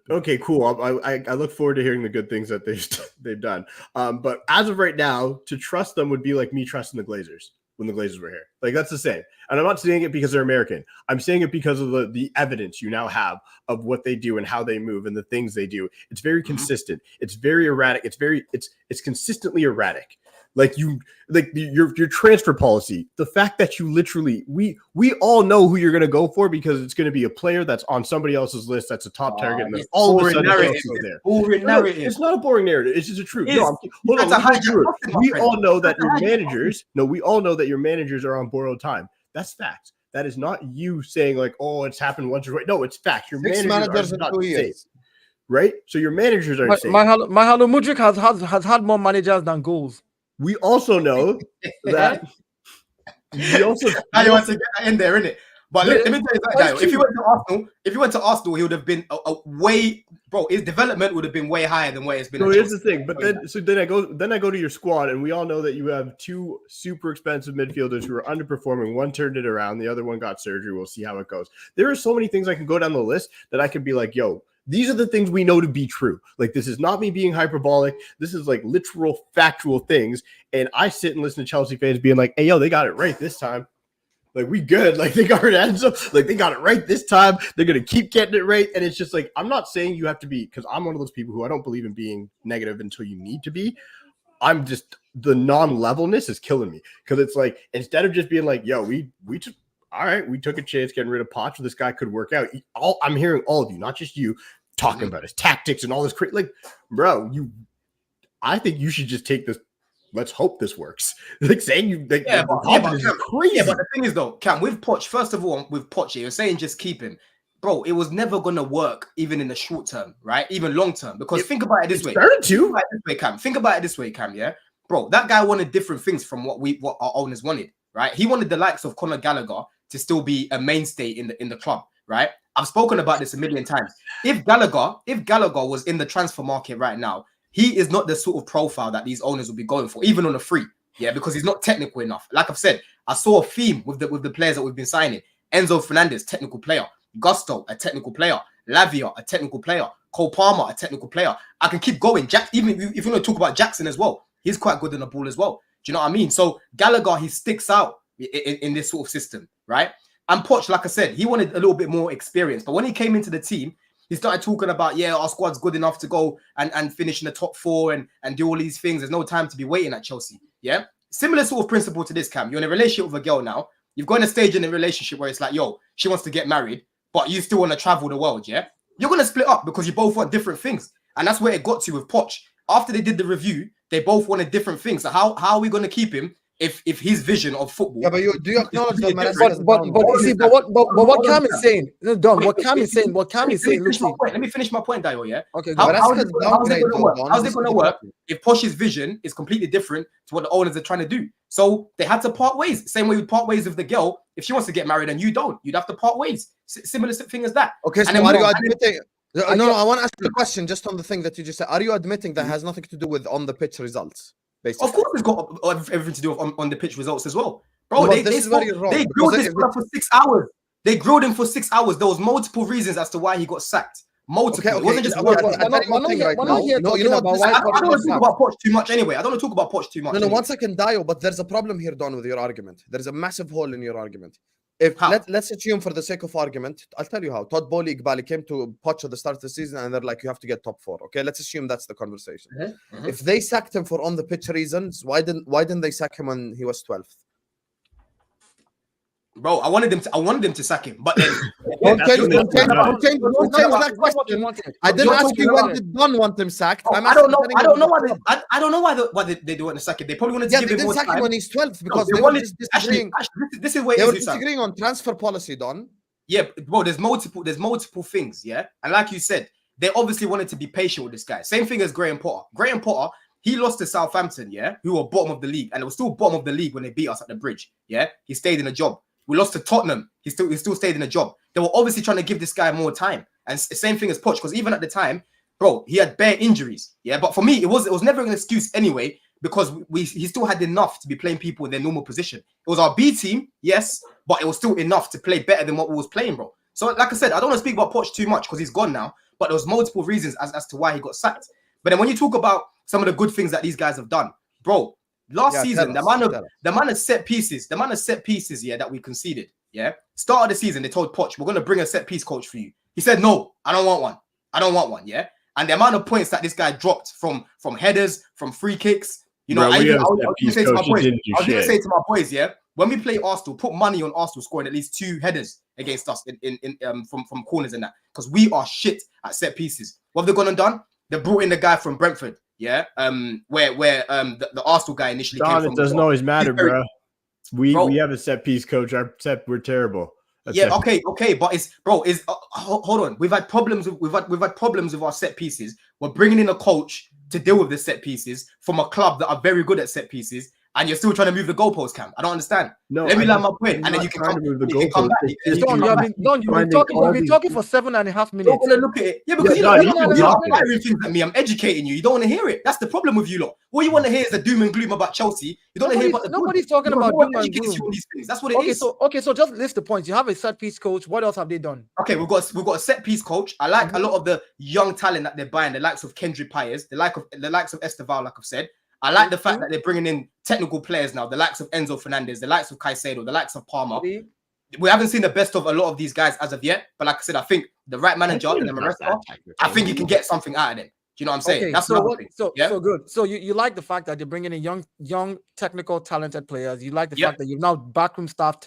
S5: Okay, cool. I look forward to hearing the good things that they've done. But as of right now, to trust them would be like me trusting the Glazers when the Glazers were here. Like, that's the same. And I'm not saying it because they're American. I'm saying it because of the evidence you now have of what they do and how they move and the things they do. It's very consistent. It's very erratic. It's consistently erratic. Like your transfer policy, the fact that you literally we all know who you're going to go for because it's going to be a player that's on somebody else's list that's a top target, and then all of a sudden there. It's not a boring narrative. It's just the truth. We all know that your managers. No, we all know that your managers are on borrowed time. That's facts. That is not you saying like, oh, it's happened once or twice. No, it's facts. Your managers are not safe. Right? So your managers are safe.
S3: Maino Mudryk has had more managers than goals.
S5: We also know that we also
S4: I want to get in there, innit? But let me tell you that, Dayo, if you went to Arsenal, he would have been a way, bro. His development would have been way higher than where it's been.
S5: So here's the thing, but then I go to your squad, and we all know that you have two super expensive midfielders who are underperforming. One turned it around, the other one got surgery. We'll see how it goes. There are so many things I can go down the list that I could be like, yo. These are the things we know to be true. Like, this is not me being hyperbolic. This is like literal factual things. And I sit and listen to Chelsea fans being like, hey, yo, they got it right this time. Like, we good. Like, they got it. Like, they got it right this time. They're going to keep getting it right. And it's just like, I'm not saying you have to be, because I'm one of those people who I don't believe in being negative until you need to be. I'm just, the non-levelness is killing me. Because it's like, instead of just being like, yo, we just, all right, we took a chance getting rid of Poch. This guy could work out. I'm hearing all of you, not just you, talking about his tactics and all this. Like, bro, I think you should just take this. Let's hope this works. Like saying you, like,
S4: but
S5: confidence is crazy.
S4: Yeah, but the thing is, though, Cam, with Poch, first of all, with Poch, you're saying just keep him, bro. It was never gonna work, even in the short term, right? Even long term, because think about it this way. Think about it this way, Cam. Yeah, bro, that guy wanted different things from what our owners wanted, right? He wanted the likes of Conor Gallagher to still be a mainstay in the club, right? I've spoken about this a million times. If Gallagher was in the transfer market right now, he is not the sort of profile that these owners will be going for, even on a free. Yeah, because he's not technical enough. Like I've said, I saw a theme with the players that we've been signing. Enzo Fernandez, technical player. Gusto, a technical player. Lavia, a technical player. Cole Palmer, a technical player. I can keep going. Even if you want to talk about Jackson as well, he's quite good on the ball as well. Do you know what I mean? So Gallagher, he sticks out in this sort of system, right? And Poch, like I said, he wanted a little bit more experience. But when he came into the team, he started talking about, yeah, our squad's good enough to go and finish in the top four and do all these things. There's no time to be waiting at Chelsea. Yeah. Similar sort of principle to this, Cam. You're in a relationship with a girl now. You've got in a stage in a relationship where it's like, yo, she wants to get married, but you still want to travel the world. Yeah. You're going to split up because you both want different things. And that's where it got to with Poch. After they did the review, they both wanted different things. So how are we going to keep him if his vision of football?
S1: Yeah, but do you acknowledge that Maresca
S3: what Cam is saying, no, Don, what Cam is saying,
S4: let me finish my point, Dayo, yeah?
S3: Okay,
S4: how's it going to work if Poch's vision is completely different to what the owners are trying to do? So they had to part ways. Same way we part ways with the girl. If she wants to get married and you don't, you'd have to part ways. Similar thing as that.
S1: Okay, so are you admitting? No, I want to ask you a question just on the thing that you just said. Are you admitting that has nothing to do with on the pitch results? Basically.
S4: Of course, it's got everything to do with on the pitch results as well, bro. They grilled this fella for 6 hours. They grilled him for 6 hours. There was multiple reasons as to why he got sacked. Multiple.
S1: Okay.
S4: It wasn't just one. I don't want to talk about Poch too much anyway. I don't want to talk about Poch too much.
S1: No, 1 second, Dayo. But there's a problem here, Don, with your argument. There's a massive hole in your argument. Let's assume for the sake of argument, I'll tell you how. Todd Bowley Iqbali came to Poch at the start of the season and they're like, you have to get top 4. Okay, let's assume that's the conversation. If they sacked him for on the pitch reasons, why didn't they sack him when he was 12th?
S4: Bro, I wanted them to sack him, but then
S1: Don't change
S2: Don't
S1: that question. I didn't ask you when did Don want him sacked.
S4: I don't know. I don't know why they do want to sack it. They probably wanted to give him more time.
S1: Sack him when he's 12th because
S4: they wanted disagreeing. This is where
S1: they were disagreeing on transfer policy, Don.
S4: Yeah, bro. There's multiple things. Yeah, and like you said, they obviously wanted to be patient with this guy. Same thing as Graham Potter. Graham Potter, he lost to Southampton, yeah, who were bottom of the league, and it was still bottom of the league when they beat us at the Bridge. Yeah, he stayed in a job. We lost to Tottenham. He still stayed in a job. They were obviously trying to give this guy more time. And same thing as Poch, because even at the time, bro, he had bare injuries. Yeah, but for me, it was never an excuse anyway, because he still had enough to be playing people in their normal position. It was our B team, yes, but it was still enough to play better than what we was playing, bro. So, like I said, I don't want to speak about Poch too much because he's gone now, but there was multiple reasons as to why he got sacked. But then when you talk about some of the good things that these guys have done, bro, last season, the amount of set pieces, yeah, that we conceded, yeah. Start of the season, they told Poch, we're going to bring a set piece coach for you. He said, no, I don't want one, yeah. And the amount of points that this guy dropped from headers, from free kicks, you know, I was going to say to my boys, yeah, when we play Arsenal, put money on Arsenal scoring at least 2 headers against us from corners and that, because we are shit at set pieces. What have they gone and done? They brought in the guy from Brentford, yeah, where the Arsenal guy initially came from.
S5: It doesn't always matter, bro. We have a set piece coach. We're terrible.
S4: Okay, but hold on. We've had problems with our set pieces. We're bringing in a coach to deal with the set pieces from a club that are very good at set pieces, and you're still trying to move the goalpost, Cam. I don't understand. No, let me land my point, and then you can come back.
S3: You've been talking for 7.5 minutes.
S4: Don't want to look at it. Yeah, because you're firing things at me. I'm educating you. You don't want to hear it. That's the problem with you lot. All you want to hear is the doom and gloom about Chelsea. You don't want to hear about the
S3: nobody's talking about doom and gloom.
S4: These things. That's what it is.
S3: So just list the points. You have a set piece coach. What else have they done?
S4: Okay, we've got a set piece coach. I like a lot of the young talent that they're buying, the likes of Kendrick Pires, the likes of Esteval, like I've said. I like the fact that they're bringing in technical players now, the likes of Enzo Fernandez, the likes of Caicedo, the likes of Palmer. We haven't seen the best of a lot of these guys as of yet, but like I said, I think the right manager and the Maresca, I think you can get something out of them. Do you know what I'm saying?
S3: Okay,
S4: that's
S3: so good. So you like the fact that they're bringing in young, technical, talented players. You like the fact that you've now backroom staff,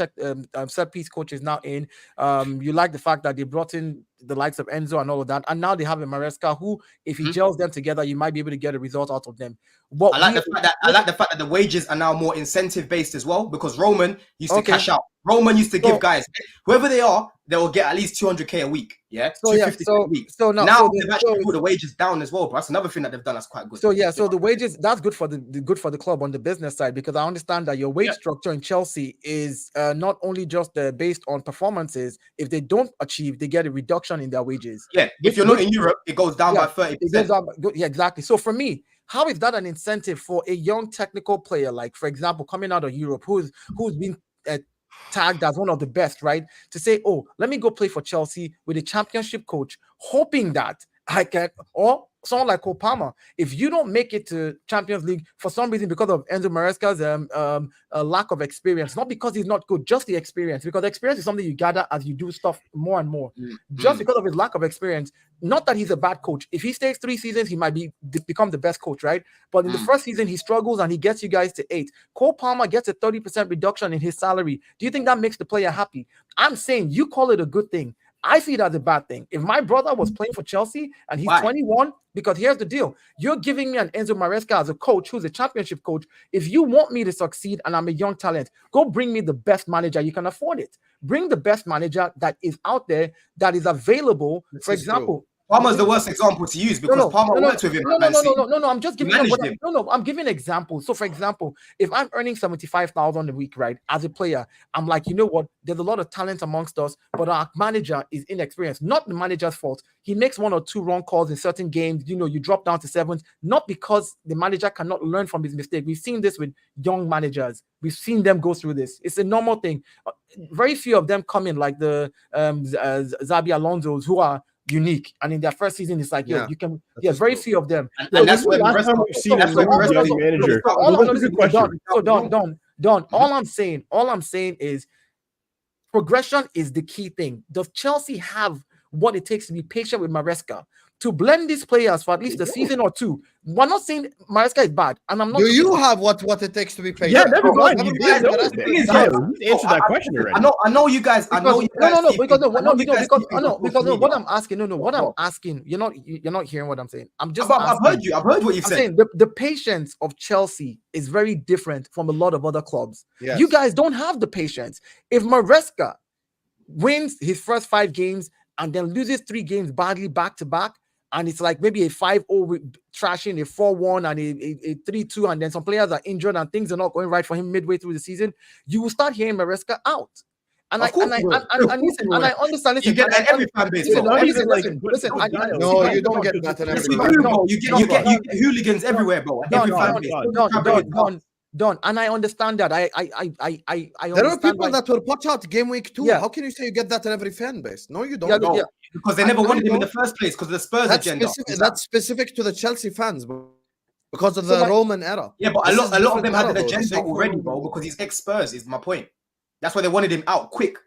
S3: set piece coaches now in. You like the fact that they brought in the likes of Enzo and all of that, and now they have a Maresca who, if he gels them together, you might be able to get a result out of them. I like
S4: the fact that the wages are now more incentive based as well, because Roman used to cash out. Roman used to give guys, whoever they are, they will get at least 200k a week. Yeah, 250 a week. So now they've actually put the wages down as well, bro. That's another thing that they've done that's quite good.
S3: So the wages, that's good for the club on the business side, because I understand that your wage structure in Chelsea is not only just based on performances. If they don't achieve, they get a reduction in their wages.
S4: Yeah, if you're not in Europe, it goes down by 30%.
S3: Yeah, exactly. So for me, how is that an incentive for a young technical player, like, for example, coming out of Europe, who's been tagged as one of the best, right? To say, oh, let me go play for Chelsea with a championship coach, hoping that I can, or someone like Cole Palmer, if you don't make it to Champions League for some reason because of Enzo Maresca's lack of experience, not because he's not good, just the experience, because experience is something you gather as you do stuff more and more. Just because of his lack of experience, not that he's a bad coach. If he stays 3 seasons, he might become the best coach, right? But in the first season, he struggles and he gets you guys to 8. Cole Palmer gets a 30% reduction in his salary. Do you think that makes the player happy? I'm saying you call it a good thing. I see it as a bad thing. If my brother was playing for Chelsea and he's 21, because here's the deal. You're giving me an Enzo Maresca as a coach who's a championship coach. If you want me to succeed and I'm a young talent, go bring me the best manager. You can afford it. Bring the best manager that is out there, that is available. For example,
S4: Palmer's the worst example to use because Palmer worked with him.
S3: No. I'm just giving I'm giving examples. So, for example, if I'm earning 75,000 a week, right, as a player, I'm like, you know what? There's a lot of talent amongst us, but our manager is inexperienced. Not the manager's fault. He makes 1 or 2 wrong calls in certain games. You know, you drop down to 7th, not because the manager cannot learn from his mistake. We've seen this with young managers. We've seen them go through this. It's a normal thing. Very few of them come in like the Xabi Alonso's, who are unique, and in their first season it's like you can very few of them,
S4: and that's what last time we've seen as a
S5: manager.
S3: Don, all I'm saying is progression is the key thing. Does Chelsea have what it takes to be patient with Maresca, to blend these players for at least a season or two. We're not saying Maresca is bad, and I'm not.
S1: Do you have what it takes to be patient?
S5: Yeah, never mind.
S1: Never
S5: You
S1: mind,
S5: guys
S1: the
S5: know
S1: rest
S5: the
S1: of
S5: thing
S1: it.
S5: is, Dayo, you answered that question already.
S4: I know you guys. I know you guys.
S3: What I'm asking, what I'm asking, you're not hearing what I'm saying. I'm just.
S4: I've heard you. I've heard what you've
S3: I'm
S4: said.
S3: saying the patience of Chelsea is very different from a lot of other clubs.
S1: Yes.
S3: You guys don't have the patience. If Maresca wins his first 5 games and then loses 3 games badly back to back, and it's like maybe a 5-0 with trashing, a 4-1 and a 3-2, and then some players are injured and things are not going right for him midway through the season, you will start hearing Maresca out. And I understand.
S4: You get that in every fan base.
S1: No, you don't get that in every fan base.
S4: You get hooligans everywhere, bro. Every fan base.
S3: Done. And I understand that. I
S1: There are people that were Poch out game week 2.
S3: Yeah.
S1: How can you say you get that in every fan base? No, you don't.
S3: Yeah.
S4: Because they never wanted him in the first place because of the Spurs agenda.
S1: That's specific to the Chelsea fans, bro. Because of the Roman era.
S4: Yeah, but a lot of them had an agenda already, bro, because he's ex-Spurs is my point. That's why they wanted him out quick.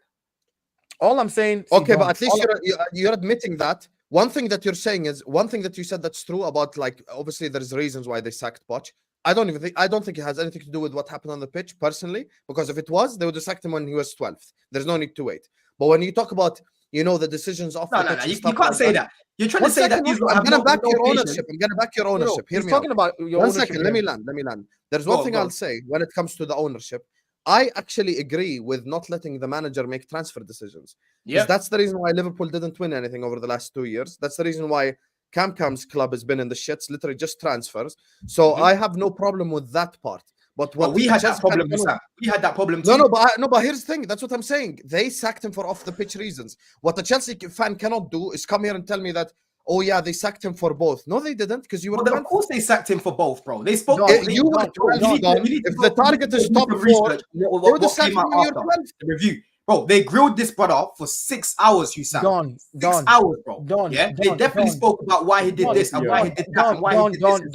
S3: All I'm saying.
S1: Okay, but at least you're admitting that. One thing that you're saying is one thing that you said that's true about, like, obviously there's reasons why they sacked Poch. I don't think it has anything to do with what happened on the pitch personally, because if it was, they would have sacked him when he was 12th. There's no need to wait. But when you talk about, the decisions off the pitch,
S4: you can't say that. You're trying to say that
S1: I'm gonna back your ownership. I'm gonna back your ownership. Hear me
S3: talking
S1: out.
S3: about your
S1: 1
S3: ownership.
S1: second. Let me land. There's one thing I'll say when it comes to the ownership. I actually agree with not letting the manager make transfer decisions. Yeah, that's the reason why Liverpool didn't win anything over the last 2 years. That's the reason why Cam's club has been in the shits, literally just transfers. So I have no problem with that part. But what
S4: we had that problem, we had that problem too.
S1: But here's the thing. That's what I'm saying. They sacked him for off the pitch reasons. What a Chelsea fan cannot do is come here and tell me that, oh yeah, they sacked him for both. No, they didn't, because you were.
S4: Of course, they sacked him for both, bro. They spoke.
S1: If the target is top 4, they would have sacked him when you're 12.
S4: Review. Bro, they grilled this brother for 6 hours, Husam. 6 hours, bro. They definitely spoke about why he did this and why he did that and why he did this.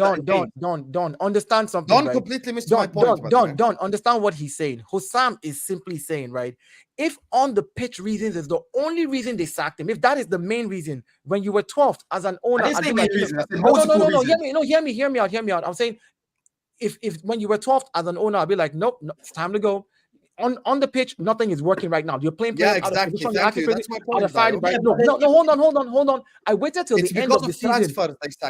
S3: Don't understand something.
S1: Don't completely miss my point.
S3: Don't understand what he's saying. Husam is simply saying, right? If on the pitch reasons is the only reason they sacked him, if that is the main reason, when you were 12th as an owner, hear me out. I'm saying if when you were 12th as an owner, I'll be like, nope, it's time to go. On the pitch, nothing is working right now. You're playing.
S1: Yeah, exactly. Thank you. That's my point.
S3: No, hold on. I waited till the end of the season.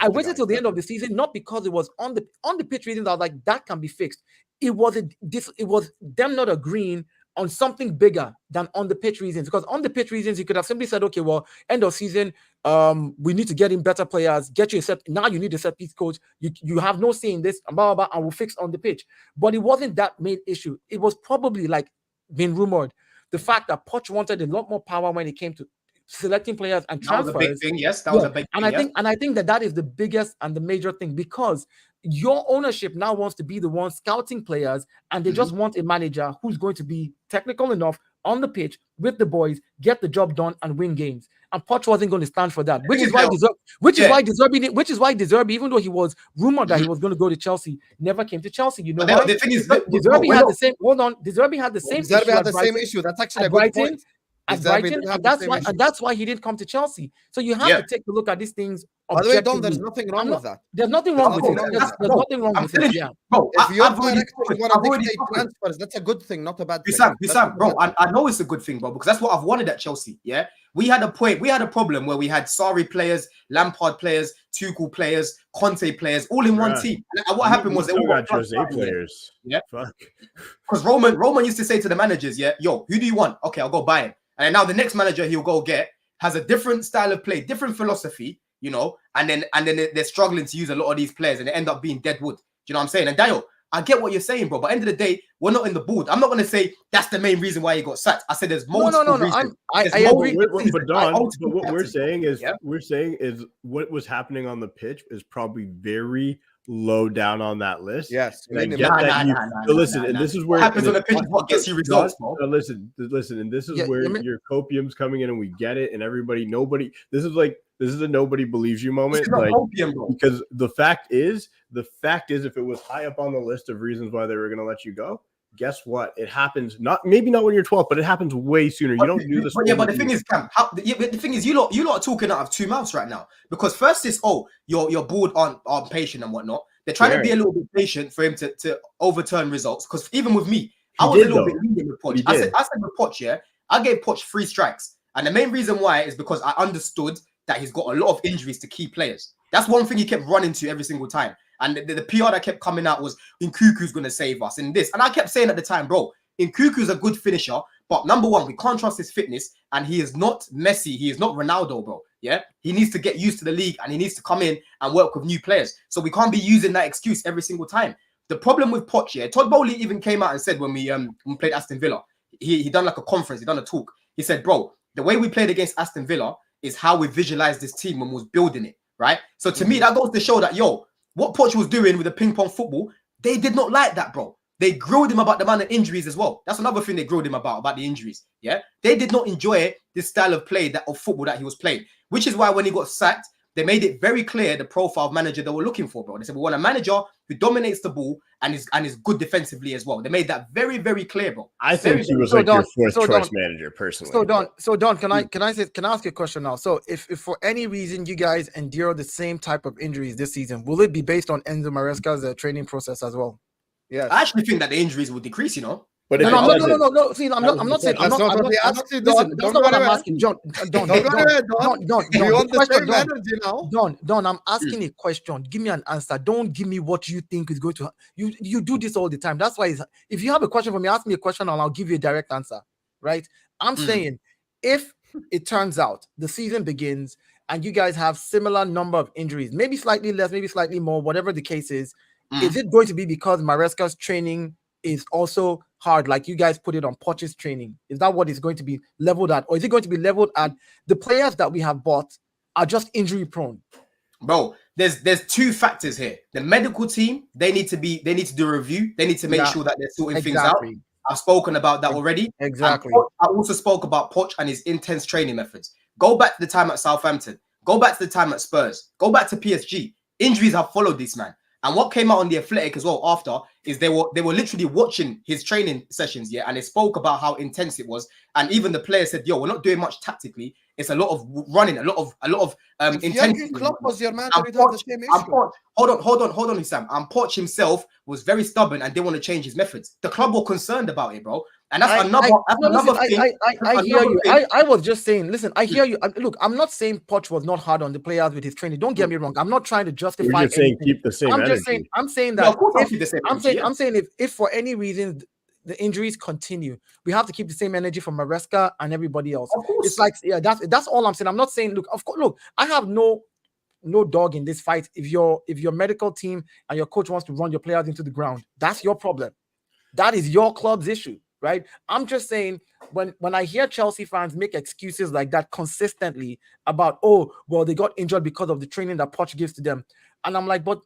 S3: I waited till the end of the season, not because it was on the pitch reasons. I was like, that can be fixed. It was them not agreeing on something bigger than on the pitch reasons. Because on the pitch reasons, you could have simply said, okay, well, end of season, we need to get in better players, get you a set. Now you need a set piece coach. You have no say in this, and blah, blah, blah, and we'll fix on the pitch. But it wasn't that main issue. It was probably, like been rumored, the fact that Poch wanted a lot more power when it came to selecting players and transfers.
S4: That was a big thing, yes. That was a big thing.
S3: And I think that is the biggest and the major thing, because your ownership now wants to be the one scouting players, and they just want a manager who's going to be technical enough on the pitch with the boys, get the job done, and win games. And Poch wasn't going to stand for that, which is why Zerbi, even though he was rumored that he was going to go to Chelsea, never came to Chelsea. You know why?
S4: The thing is,
S3: Zerbi had the same. Hold on, Zerbi had the same.
S1: Zerbi had the same issue. That's actually a good point.
S3: At Brighton, and that's why he didn't come to Chelsea. So you have to take a look at these things.
S1: By the way, Don, there's nothing wrong with that.
S3: There's nothing wrong with it. There's nothing wrong with it. Yeah.
S1: Bro, if you're want to dictate transfers, that's a good thing, not a bad thing.
S4: Wissam, bro, I know it's a good thing, bro, because that's what I've wanted at Chelsea. Yeah, we had a problem where we had Sarri players, Lampard players, Tuchel players, Conte players, all in one team. And what happened was they all
S5: got Jose players.
S4: Yeah, because Roman used to say to the managers, yeah, yo, who do you want? Okay, I'll go buy him. And now the next manager he'll go get has a different style of play, different philosophy, and then they're struggling to use a lot of these players and they end up being dead wood. Do you know what I'm saying? And Dayo, I get what you're saying, bro. But at the end of the day, we're not in the board. I'm not going to say that's the main reason why he got sacked. I said there's multiple reasons.
S3: I agree.
S5: But Don, what we're saying is what was happening on the pitch is probably very low down on that list.
S1: Yes.
S5: Listen, and this is where
S4: what happens on the pitch is what gets you results, bro.
S5: Listen, and this is where your copium's coming in, and we get it, and this is a nobody believes you moment. Because the fact is, if it was high up on the list of reasons why they were going to let you go, guess what? It happens maybe not when you're 12, but it happens way sooner. You don't do this.
S4: But the thing is, Cam, the thing is, you lot are talking out of two mouths right now. Because first is, you're bored on patient and whatnot. They're trying to be a little bit patient for him to overturn results. Because even with me, I was a little bit lenient with Poch. I said with Poch, yeah, I gave Poch 3 strikes. And the main reason why is because I understood that he's got a lot of injuries to key players. That's one thing he kept running to every single time. And the PR that kept coming out was Nkuku's going to save us in this. And I kept saying at the time, bro, Nkuku's a good finisher. But number one, we can't trust his fitness. And he is not Messi. He is not Ronaldo, bro. Yeah. He needs to get used to the league and he needs to come in and work with new players. So we can't be using that excuse every single time. The problem with Poch, yeah, Todd Bowley even came out and said when we played Aston Villa, he done like a conference, he done a talk. He said, bro, the way we played against Aston Villa is how we visualized this team when we was building it, right? So to me, that goes to show that, what Poch was doing with the ping pong football, they did not like that, bro. They grilled him about the amount of injuries as well. That's another thing they grilled him about the injuries, yeah? They did not enjoy this style of play, of football that he was playing, which is why when he got sacked, they made it very clear the profile of manager they were looking for, bro. They said, we want a manager who dominates the ball and is good defensively as well. They made that very, very clear, bro.
S5: I think he was like your fourth choice manager, personally.
S3: So Don, can I ask you a question now? So if for any reason you guys endure the same type of injuries this season, will it be based on Enzo Maresca's training process as well?
S1: Yeah,
S4: I actually think that the injuries will decrease,
S5: But
S3: no. See, I'm not saying. Listen, that's not what I'm asking, John. Don, I'm asking a question. Give me an answer. Don't give me what you think is going to. You do this all the time. That's why if you have a question for me, ask me a question and I'll give you a direct answer. Right? I'm saying if it turns out the season begins and you guys have similar number of injuries, maybe slightly less, maybe slightly more, whatever the case is it going to be because Maresca's training is also hard, like you guys put it on Poch's training? Is that what it's going to be leveled at? Or is it going to be leveled at the players that we have bought are just injury prone?
S4: Bro, there's 2 factors here. The medical team, they need to do a review. They need to make sure that they're sorting things out. I've spoken about that already.
S3: Exactly.
S4: I also spoke about Poch and his intense training methods. Go back to the time at Southampton. Go back to the time at Spurs. Go back to PSG. Injuries have followed this man. And what came out on The Athletic as well after is they were literally watching his training sessions, yeah, and they spoke about how intense it was. And even the players said, we're not doing much tactically. It's a lot of running, a lot of intensity.
S1: Klopp was your manager, he'd have the same issue.
S4: Hold on, Sam. And Poch himself was very stubborn and didn't want to change his methods. The club were concerned about it, bro. And that's another thing.
S3: I hear you. I was just saying, listen, I hear you. Look, I'm not saying Poch was not hard on the players with his training. Don't get me wrong. I'm not trying to justify.
S5: You're just saying keep the same energy.
S3: I'm saying that. I'm saying if for any reason the injuries continue, we have to keep the same energy from Maresca and everybody else. It's like, that's all I'm saying. I'm not saying, look, I have no dog in this fight. If your medical team and your coach wants to run your players into the ground, that's your problem. That is your club's issue, right? I'm just saying, when I hear Chelsea fans make excuses like that consistently about, they got injured because of the training that Poch gives to them, and I'm like, but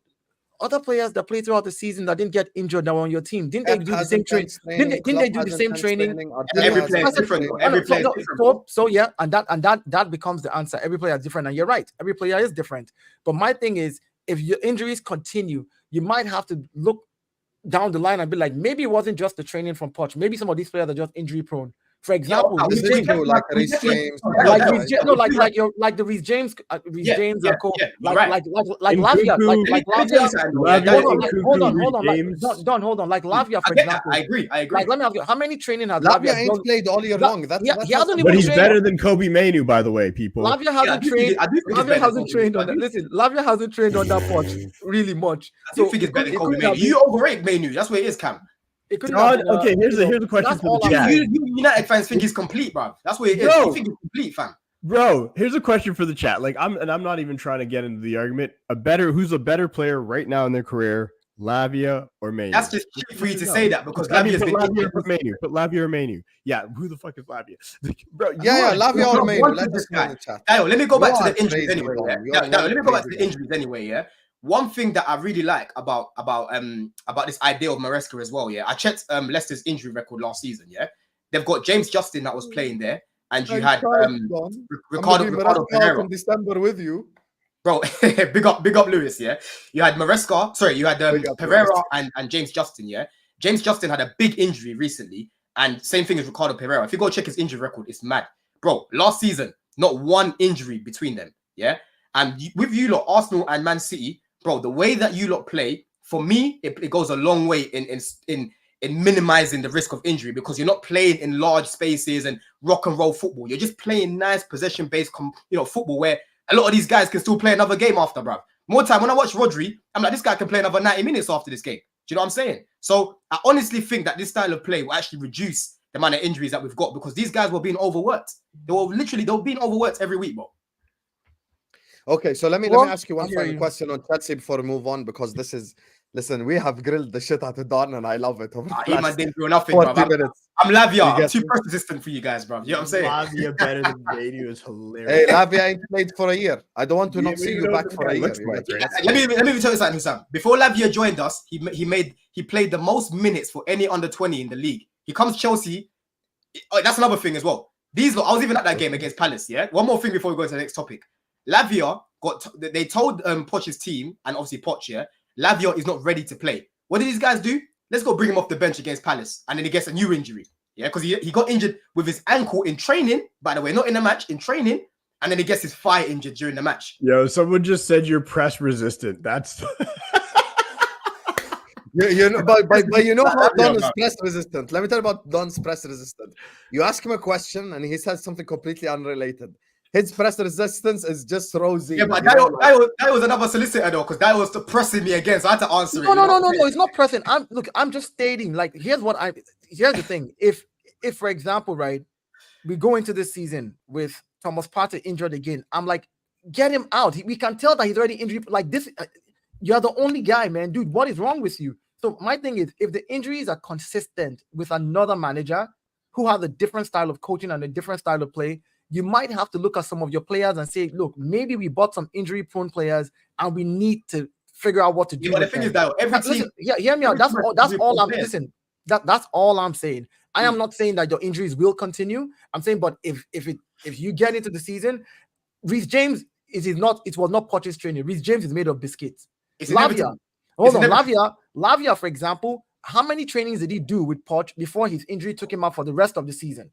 S3: other players that played throughout the season that didn't get injured that were on your team, didn't they do the same training? Didn't they do the same training?
S4: Every player is different. Every player is different.
S3: So yeah, and that becomes the answer. Every player is different, and you're right. Every player is different. But my thing is, if your injuries continue, you might have to look down the line and be like, maybe it wasn't just the training from Poch. Maybe some of these players are just injury prone. For example,
S1: like Reece James,
S3: like the Reece James, and co, like Lavia, like Lavia. Hold on, like Lavia, for example.
S4: I agree.
S3: Like, let me ask you, how many training has
S1: Lavia ain't played all year long?
S3: He hasn't even
S5: but he's better than Kobe Mainu, by the way, people.
S3: Lavia hasn't trained. Lavia hasn't trained on that. Listen, Lavia hasn't trained on that Poch really much.
S4: I do think it's better than Kobe Mainu. You overrate Mainu. That's where it is, Cam.
S5: Okay, here's a question for the chat.
S4: You United fans think he's complete, bro. That's what it is. You think he's complete, fam.
S5: Bro, here's a question for the chat. Like, I'm not even trying to get into the argument. Who's a better player right now in their career, Lavia or Mainu?
S4: That's just cheap for you to say that because Lavia's been
S5: Lavia or Mainu. Put Lavia or Mainu. Yeah, who the fuck is Lavia?
S1: Bro, Lavia or Mainu. Let us know in the chat.
S4: Dayo, let me go back to the injuries anyway. Let me go back to the injuries anyway. Yeah. One thing that I really like about this idea of Maresca as well, yeah. I checked Leicester's injury record last season, yeah. They've got James Justin that was playing there, and you had Ricardo Pereira
S1: in December with you,
S4: bro. big up Lewis, yeah. You had Maresca, you had Pereira and James Justin, yeah. James Justin had a big injury recently, and same thing as Ricardo Pereira. If you go check his injury record, it's mad. Bro, last season, not one injury between them, yeah? And with you lot, Arsenal and Man City, bro, the way that you lot play, for me, it goes a long way in minimizing the risk of injury, because you're not playing in large spaces and rock and roll football. You're just playing nice possession-based, football where a lot of these guys can still play another game after, bro. More time, when I watch Rodri, I'm like, this guy can play another 90 minutes after this game. Do you know what I'm saying? So I honestly think that this style of play will actually reduce the amount of injuries that we've got, because these guys were being overworked. They were being overworked every week, bro.
S1: Okay, so let me ask you one final question on Chelsea before we move on, because this is, listen, we have grilled the shit out of Don and I love it.
S4: Man didn't do nothing, bro. I'm Lavia. I'm too press resistant for you guys, bro. You know what I'm saying?
S2: Lavia better than Dayo is hilarious.
S1: Hey, Lavia ain't played for a year. I don't want to not see you back for a year.
S4: Let me tell you something, Sam. Before Lavia joined us, he played the most minutes for any under 20 in the league. He comes to Chelsea. That's another thing as well. I was even at that game against Palace. Yeah. One more thing before we go to the next topic. Lavia they told Poch's team, and obviously Poch, yeah, Lavia is not ready to play. What did these guys do? Let's go bring him off the bench against Palace, and then he gets a new injury. Yeah, because he got injured with his ankle in training, by the way, not in the match, in training, and then he gets his thigh injured during the match.
S5: Yo, someone just said you're press resistant. That's
S1: you know, but you know how Don is press resistant. Let me tell you about Don's press resistant. You ask him a question and he says something completely unrelated. His press resistance is just rosy.
S4: Yeah, but that was another solicitor though, because that was pressing me again, so I had to answer it.
S3: No, it's not pressing. I'm just stating, like, here's the thing. If for example, right, we go into this season with Thomas Partey injured again, I'm like, get him out. We can tell that he's already injured. Like this, you're the only guy, man. Dude, what is wrong with you? So my thing is, if the injuries are consistent with another manager who has a different style of coaching and a different style of play, you might have to look at some of your players and say, look, maybe we bought some injury-prone players and we need to figure out what to do.
S4: But the thing is that every team,
S3: hear me out. That's all I'm listen. That's all I'm saying. I am not saying that your injuries will continue. I'm saying, but if you get into the season, Reece James it was not Poch's training. Reece James is made of biscuits.
S4: It's
S3: Lavia. Lavia, for example, how many trainings did he do with Poch before his injury took him out for the rest of the season?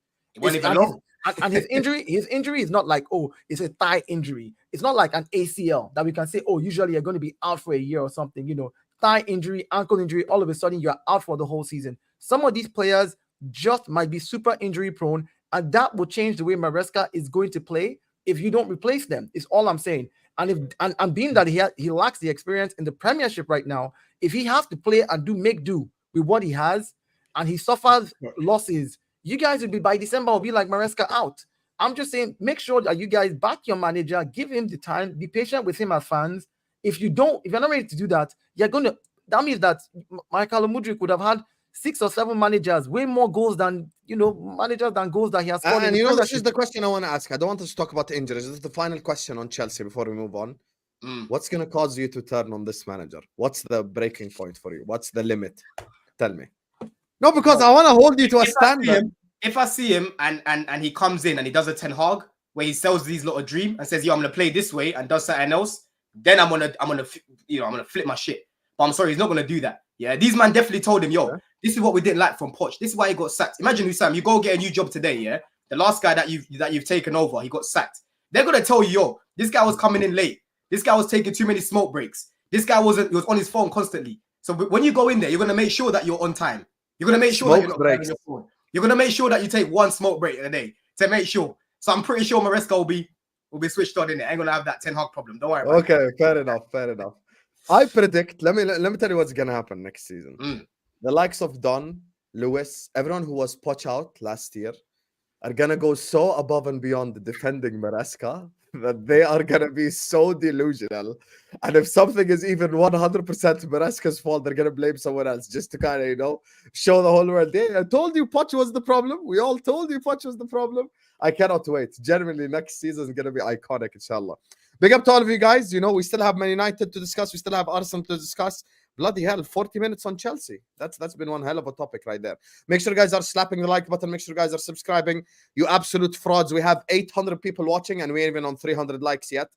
S3: And his injury is not like, oh, it's a thigh injury. It's not like an ACL that we can say, oh, usually you're going to be out for a year or something. You know, thigh injury, ankle injury, all of a sudden you're out for the whole season. Some of these players just might be super injury prone, and that will change the way Maresca is going to play if you don't replace them. Is all I'm saying. And being that he lacks the experience in the Premiership right now, if he has to play and make do with what he has, and he suffers losses, you guys will be, by December, will be like, Maresca out. I'm just saying, make sure that you guys back your manager, give him the time, be patient with him as fans. If you're not ready to do that, that means that Michael Mudryk would have had 6 or 7 managers, way more goals than, managers than goals that he has scored.
S1: And this is the question I want to ask. I don't want us to talk about the injuries. This is the final question on Chelsea before we move on. What's going to cause you to turn on this manager? What's the breaking point for you? What's the limit? Tell me. No, because I want to hold you to a standard.
S4: If I see him and he comes in and he does a Ten Hag where he sells these little dream and says, "Yo, I'm gonna play this way," and does something else, then I'm gonna flip my shit. But I'm sorry, he's not gonna do that. Yeah, these man definitely told him, "Yo, this is what we didn't like from Poch. This is why he got sacked." Imagine, Sam, you go get a new job today. Yeah, the last guy that you've taken over, he got sacked. They're gonna tell you, "Yo, this guy was coming in late. This guy was taking too many smoke breaks. This guy he was on his phone constantly." So when you go in there, you're gonna make sure that you're on time. You're going to make sure that you're not on your phone. You're going to make sure that you take one smoke break a day to make sure. So I'm pretty sure Maresca will be switched on in it. Ain't going to have that Ten Hag problem. Don't worry about it.
S1: Okay, fair enough. I predict, let me tell you what's going to happen next season. The likes of Don, Lewis, everyone who was Poch out last year are going to go so above and beyond defending Maresca that they are going to be so delusional. And if something is even 100% Maresca's fault, they're going to blame someone else just to kind of, show the whole world. Hey, I told you Poch was the problem. We all told you Poch was the problem. I cannot wait. Genuinely, next season is going to be iconic, inshallah. Big up to all of you guys. We still have Man United to discuss. We still have Arsenal to discuss. Bloody hell, 40 minutes on Chelsea. That's been one hell of a topic right there. Make sure you guys are slapping the like button. Make sure you guys are subscribing. You absolute frauds. We have 800 people watching and we ain't even on 300 likes yet.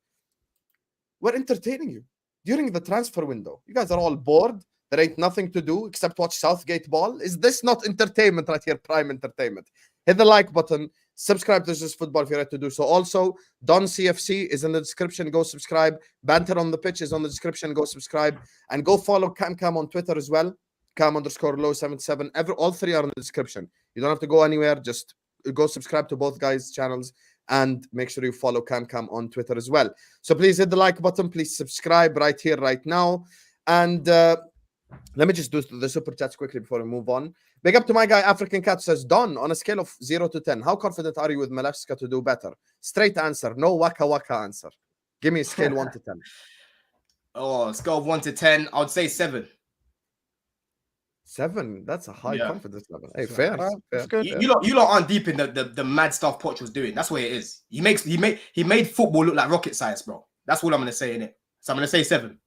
S1: We're entertaining you during the transfer window. You guys are all bored. There ain't nothing to do except watch Southgate ball. Is this not entertainment right here? Prime entertainment. Hit the like button. Subscribe to This Is Football if you're ready to do so. Also, Don CFC is in the description. Go subscribe. Banter on the Pitch is on the description. Go subscribe. And go follow Cam on Twitter as well. Cam_low77. All three are in the description. You don't have to go anywhere. Just go subscribe to both guys' channels and make sure you follow Cam on Twitter as well. So please hit the like button. Please subscribe right here, right now. And let me just do the super chats quickly before we move on. Big up to my guy, African Cat says, Don, on a scale of 0 to 10, how confident are you with Maresca to do better? Straight answer. No waka waka answer. Give me a scale 1 to 10.
S4: Oh, scale of 1 to 10, I would say 7.
S1: 7? That's a high confidence level. Hey, fair.
S4: You lot aren't deep in the mad stuff Poch was doing. That's what it is. He made football look like rocket science, bro. That's all I'm gonna say in it. So I'm gonna say 7.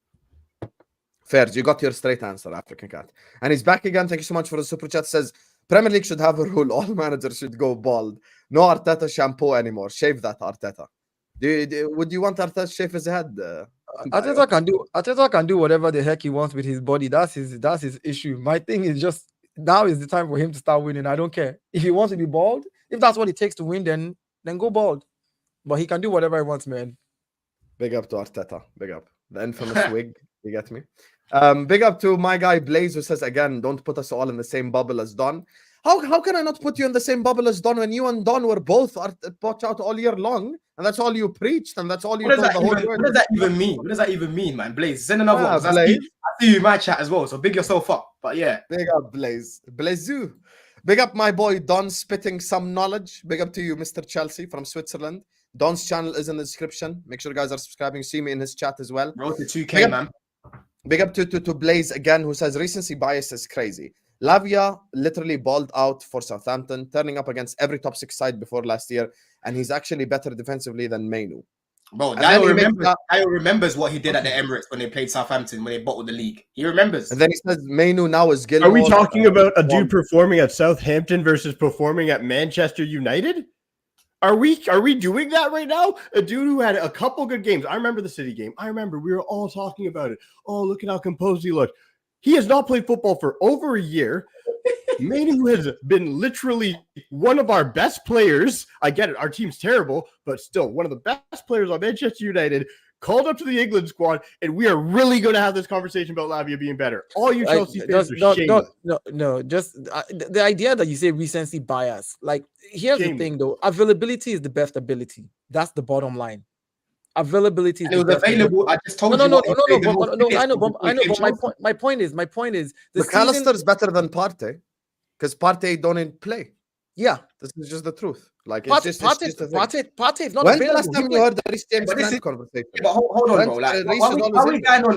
S1: Fair. You got your straight answer, African Cat. And he's back again. Thank you so much for the super chat. Says Premier League should have a rule. All managers should go bald. No Arteta shampoo anymore. Shave that, Arteta. Would you want Arteta to shave his head?
S3: Arteta can do whatever the heck he wants with his body. That's his issue. My thing is just now is the time for him to start winning. I don't care if he wants to be bald. If that's what it takes to win, then go bald. But he can do whatever he wants, man.
S1: Big up to Arteta. Big up. The infamous wig. You get me? Big up to my guy Blaze, who says again, don't put us all in the same bubble as Don. How can I not put you in the same bubble as Don when you and Don were both Poch out all year long, and that's all you preached, and that's all you told the whole world?
S4: What does that even mean? What does that even mean, man? Blaze, send another one. I see you in my chat as well, so big yourself up. But yeah,
S1: big up Blaze, Blazu. Big up my boy Don, spitting some knowledge. Big up to you, Mr. Chelsea from Switzerland. Don's channel is in the description. Make sure you guys are subscribing. See me in his chat as well.
S4: Road to 2K, man.
S1: Big up to Blaze again, who says recency bias is crazy. Lavia literally balled out for Southampton, turning up against every top 6 side before last year, and he's actually better defensively than Maino.
S4: Bro, Dayo remembers what he did at the Emirates when they played Southampton, when they bottled the league. He remembers.
S1: And then he says Maino now is Gilmore.
S5: Are we talking about a dude performing at Southampton versus performing at Manchester United? Are we doing that right now? A dude who had a couple good games. I remember the City game. I remember we were all talking about it. Oh, look at how composed he looked. He has not played football for over a year. Maino has been literally one of our best players. I get it. Our team's terrible, but still one of the best players on Manchester United, called up to the England squad, and we are really going to have this conversation about Lavia being better. All you Chelsea fans are shameless.
S3: No, just the idea that you say recency bias. Like, here's the thing, though. Availability is the best ability. That's the bottom line. Availability is
S4: it was available. I just told you.
S3: I know, but my point is
S1: the McAllister's better than Partey, because Partey don't play.
S3: Yeah,
S1: this is just the truth. Like,
S3: Partey is not available.
S1: When's the last time you heard the Rhys James conversation?
S4: But hold on, bro. Like,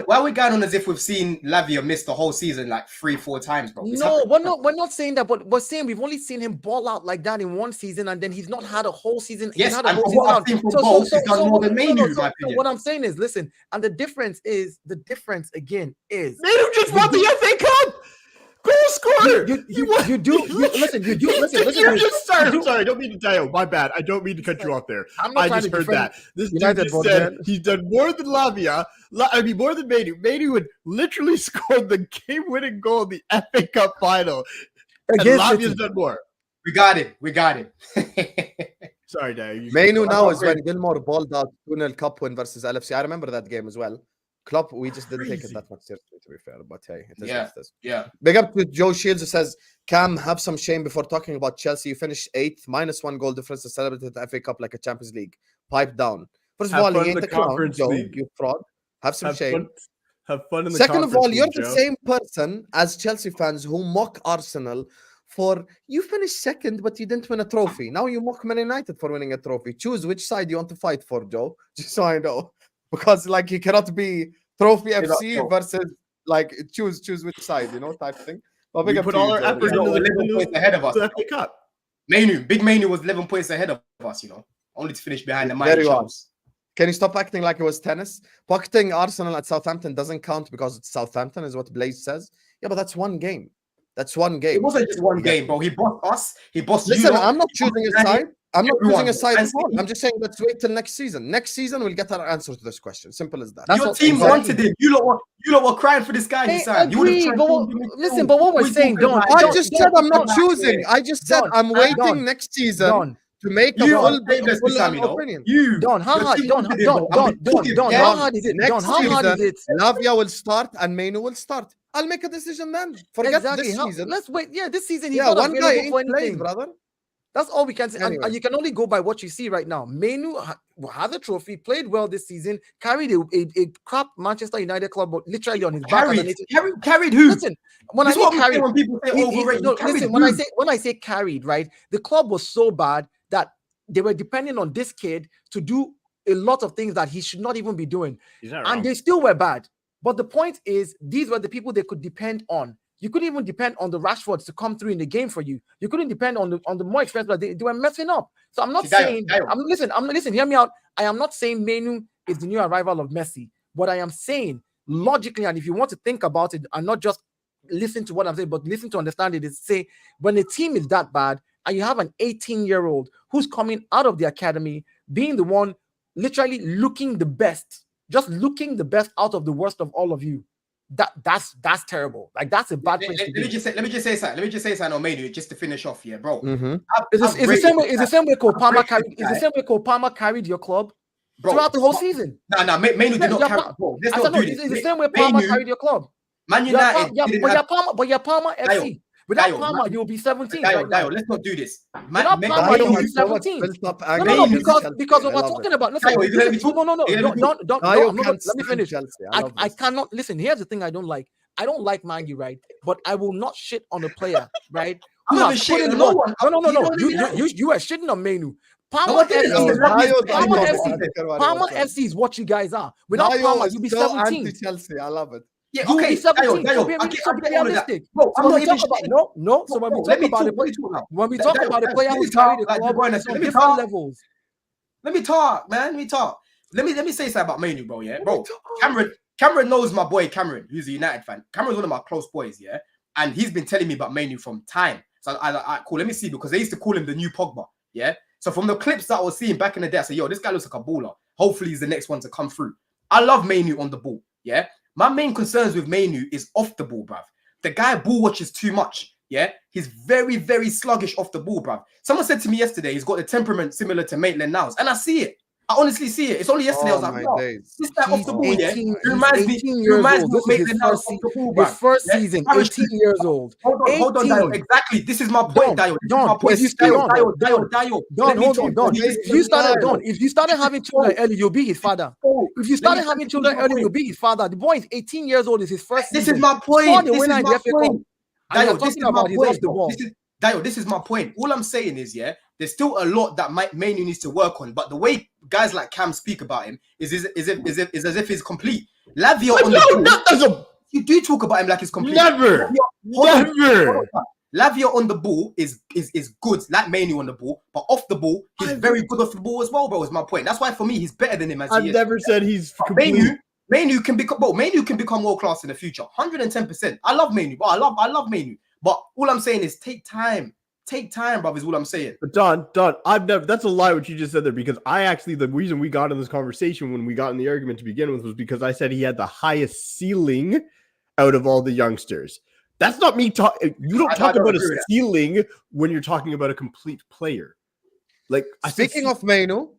S4: why are we going on as if we've seen Lavia miss the whole season like 3-4 times, bro?
S3: No, we're not saying that, but we're saying we've only seen him ball out like that in one season, and then he's not had a whole season.
S4: Yes,
S3: he's
S4: and what I've seen from Poch, he's done more than Maino, in my opinion.
S3: What I'm saying is, listen, and the difference again is
S5: Maino just won the FA Cup. Goal scorer.
S3: You do. Listen.
S5: Sorry. I don't mean to Dayo. My bad. I don't mean to cut you off there. I just heard that. This
S3: United
S5: dude just said he's done more than Lavia. More than Maino. Maino would literally scored the game-winning goal in the FA Cup final. And Lavia's done more.
S4: We got it.
S5: Sorry, Dayo.
S1: Maino now is when Gilmore balled out 2-0 Cup win versus LFC. I remember that game as well. Klopp, we just didn't take it that much seriously, to be fair. But hey, it is what it is.
S4: Yeah.
S1: Big up to Joe Shields, who says, Cam, have some shame before talking about Chelsea. You finished 8th, -1 goal difference to celebrate the FA Cup like a Champions League. Pipe down. First of all, you ain't the clown, Joe, you fraud. Have some shame.
S5: Have fun in the
S1: Second of all, you're
S5: the
S1: same person as Chelsea fans who mock Arsenal for, you finished 2nd, but you didn't win a trophy. Now you mock Man United for winning a trophy. Choose which side you want to fight for, Joe, just so I know. Because, like, you cannot be Trophy FC versus, like, choose which side, type thing. Well,
S5: we put all our effort into
S4: 11 points ahead of us.
S5: The Cup.
S4: Big Maino was 11 points ahead of us, only to finish behind the mighty Charles.
S1: Can you stop acting like it was tennis? Pocketing Arsenal at Southampton doesn't count because it's Southampton, is what Blaze says. Yeah, but that's one game. It wasn't
S4: just one game, bro. He bossed us. He bossed
S1: you. Listen, I'm not choosing his side. I'm not
S4: Everyone,
S1: putting aside
S4: Man
S1: Paul.
S4: City.
S1: I'm just saying let's wait till next season. Next season we'll get our answer to this question. Simple as that.
S3: That's
S4: Your
S3: what-
S4: team
S3: exactly.
S4: wanted him. You lot were crying for this guy.
S3: Hey,
S4: He signed. You would have
S3: agree,
S4: tried
S3: but
S4: to
S3: what-
S4: him.
S3: listen, but what we're
S4: We
S3: saying,
S4: talking
S3: Don,
S4: about
S1: I
S4: it.
S1: just
S3: Don,
S1: said I'm not
S3: Don,
S1: choosing. I just said
S3: Don,
S1: I'm waiting
S3: Don,
S1: next season
S3: Don,
S1: to make a
S4: You
S1: full,
S4: are shameless,
S1: full
S4: Sammy, though.
S1: opinion.
S4: You.
S3: Don, how
S4: Your
S3: hard,
S4: team
S3: Don,
S4: wanted him,
S3: Don,
S4: bro.
S3: Don,
S4: I've been
S3: Don,
S4: talking,
S3: Don,
S4: yeah.
S3: how hard is it?
S1: Next
S3: Don, how hard is
S1: season,
S3: it?
S1: Lavia will start and Maino will start. I'll make a decision then. Forget
S3: Exactly.
S1: this season.
S3: Let's wait. Yeah, this season he's
S1: Yeah,
S3: not
S1: one guy
S3: available
S1: ain't
S3: for
S1: played,
S3: anything.
S1: brother.
S3: That's all we can say.
S1: Anyway.
S3: And you can only go by what you see right now. Mainu has a trophy, played well this season, carried a crap Manchester United club literally on his back.
S4: Carried who?
S3: Listen, when
S4: This
S3: I
S4: is what
S3: say
S4: I'm saying
S3: carried,
S4: when people say overrated.
S3: no,
S4: Carried
S3: listen,
S4: who?
S3: when I say carried, right, the club was so bad that they were depending on this kid to do a lot of things that he should not even be doing.
S2: He's not
S3: And
S2: wrong.
S3: they still were bad. But the point is, these were the people they could depend on. You couldn't even depend on the Rashfords to come through in the game for you. You couldn't depend on the more expensive. They were messing up. So I'm not saying. Listen. Hear me out. I am not saying Mainu is the new arrival of Messi. What I am saying, logically, and if you want to think about it and not just listen to what I'm saying, but listen to understand it, is say when the team is that bad and you have an 18-year-old who's coming out of the academy, being the one literally looking the best, just looking the best out of the worst of all of you. That's terrible. Like that's a bad place to be.
S4: Let me just say something on Mainu just to finish off, yeah, bro.
S3: It's the same way Kopama carried. It's the same way Kopama carried your club throughout the whole season.
S4: Nah, Mainu did not carry. Bro, let's not do this.
S3: It's the same way Palmer carried your club.
S4: Man United.
S3: But you're Palmer FC. Without Palmer, you'll be 17.
S4: Dayo, let's not do this.
S3: Without Palmer, you'll be 17. No, because when we're talking about, listen, let me finish. I cannot listen. Here's the thing I don't like. I don't like Mangy, right? But I will not shit on a player, right?
S4: I'm not shitting on no one.
S3: No. You are shitting on Mainu. Palmer FC is what you guys are. Without Palmer, you'll be 17.
S1: Chelsea, I love it.
S4: Yeah, okay, Dayo, be realistic. Bro, I'm not even
S3: no. So when we talk about a player who's carried a club on different levels.
S4: Let me talk, man. Let me say something about Mainu, bro. Yeah, bro. Cameron knows my boy Cameron, who's a United fan. Cameron's one of my close boys, yeah, and he's been telling me about Mainu from time. So I cool. Let me see, because they used to call him the new Pogba, yeah. So from the clips that I was seeing back in the day, I said, yo, this guy looks like a baller. Hopefully he's the next one to come through. I love Mainu on the ball, yeah. My main concerns with Mainu is off the ball, bruv. The guy ball watches too much, yeah. He's very, very sluggish off the ball, bruv. Someone said to me yesterday, he's got a temperament similar to Maitland-Niles, and I see it. I honestly see it. It's only yesterday I was like, wow, this guy off the ball, yeah. He reminds me of Maitland-Niles off the ball, bruv.
S3: His first season, 18 years old.
S4: Hold on, Dayo. Exactly. This is my point, Dayo.
S3: Dayo, if you started having children early, you'll be his father. If you started having children early, you'll be his father. The boy is 18 years old. It's his first season.
S4: This is my point. Dayo, this is my point. All I'm saying is, yeah, there's still a lot that Mainu needs to work on. But the way guys like Cam speak about him is as if he's complete. Lavia on the ball. You do talk about him like he's complete.
S2: Never.
S4: Lavia on the ball is good, like Mainu on the ball, but off the ball, he's very good off the ball as well, bro. Is my point. That's why for me, he's better than him.
S2: I've never said he's complete.
S4: Mainu can become world class in the future, 110%. I love Mainu, but I love Mainu. But all I'm saying is take time, bro. Is all I'm saying.
S2: But Don, I've never. That's a lie what you just said there, because the reason we got in this conversation when we got in the argument to begin with was because I said he had the highest ceiling out of all the youngsters. That's not me talking. You don't talk about a ceiling when you're talking about a complete player. Like
S1: speaking of Mainu,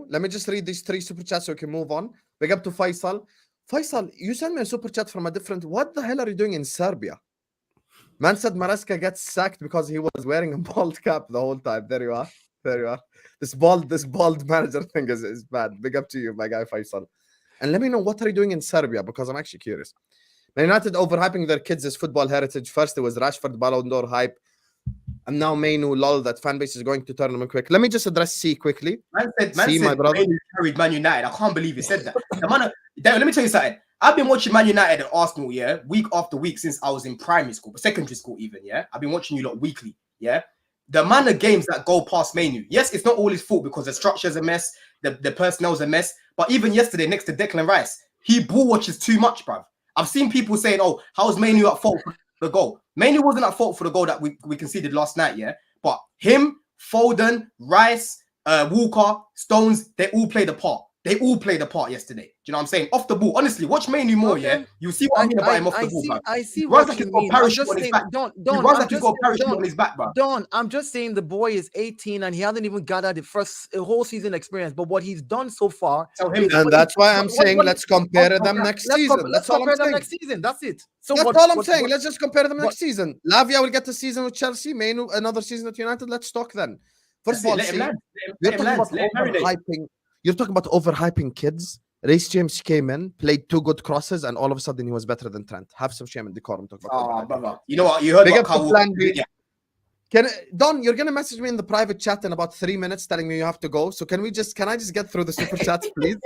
S1: let me just read these 3 super chats so we can move on. Big up to Faisal. Faisal, you sent me a super chat from a different. What the hell are you doing in Serbia? Man said Maresca gets sacked because he was wearing a bald cap the whole time. There you are. This bald manager thing is bad. Big up to you, my guy Faisal. And let me know, what are you doing in Serbia? Because I'm actually curious. Man United overhyping their kids' football heritage. First it was Rashford Ballon d'Or hype. And now Mainu, lol, that fan base is going to tournament quick. Let me just address C quickly.
S4: Man said my brother carried Man United. I can't believe he said that. Let me tell you something. I've been watching Man United and Arsenal, yeah, week after week since I was in primary school, but secondary school even, yeah. I've been watching you lot weekly, yeah. The amount of games that go past Mainu, yes, it's not all his fault because the structure's a mess, the personnel's a mess. But even yesterday, next to Declan Rice, he ball watches too much, bruv. I've seen people saying, "Oh, how's Mainu at fault for the goal?" Mainu wasn't at fault for the goal that we conceded last night, yeah. But him Foden, Rice, Walker, Stones, they all played a part. They all played a part yesterday. Do you know what I'm saying? Off the ball. Honestly, watch Maino more, yeah? You see what I mean about him off the ball, bro.
S3: I see
S4: He runs
S3: what
S4: like
S3: you
S4: he's got
S3: mean.
S4: parachute on his back. He runs like he's got parachute on his back, bro.
S3: Don, I'm just saying the boy is 18 and he hasn't even gathered the whole season experience. But what he's done so far,
S1: and that's why I'm saying let's compare them next season. That's all I'm saying.
S3: Next season. That's it. So
S1: that's all I'm saying. Let's just compare them next season. Lavia will get the season with Chelsea. Maino another season at United. Let's talk then. First of all, you're talking about overhyping kids. Reece James came in, played 2 good crosses, and all of a sudden he was better than Trent. Have some shame and decorum. Talk about
S4: brother. You know what? You heard
S1: Don, you're gonna message me in the private chat in about 3 minutes telling me you have to go. So can I just get through the super chats, please?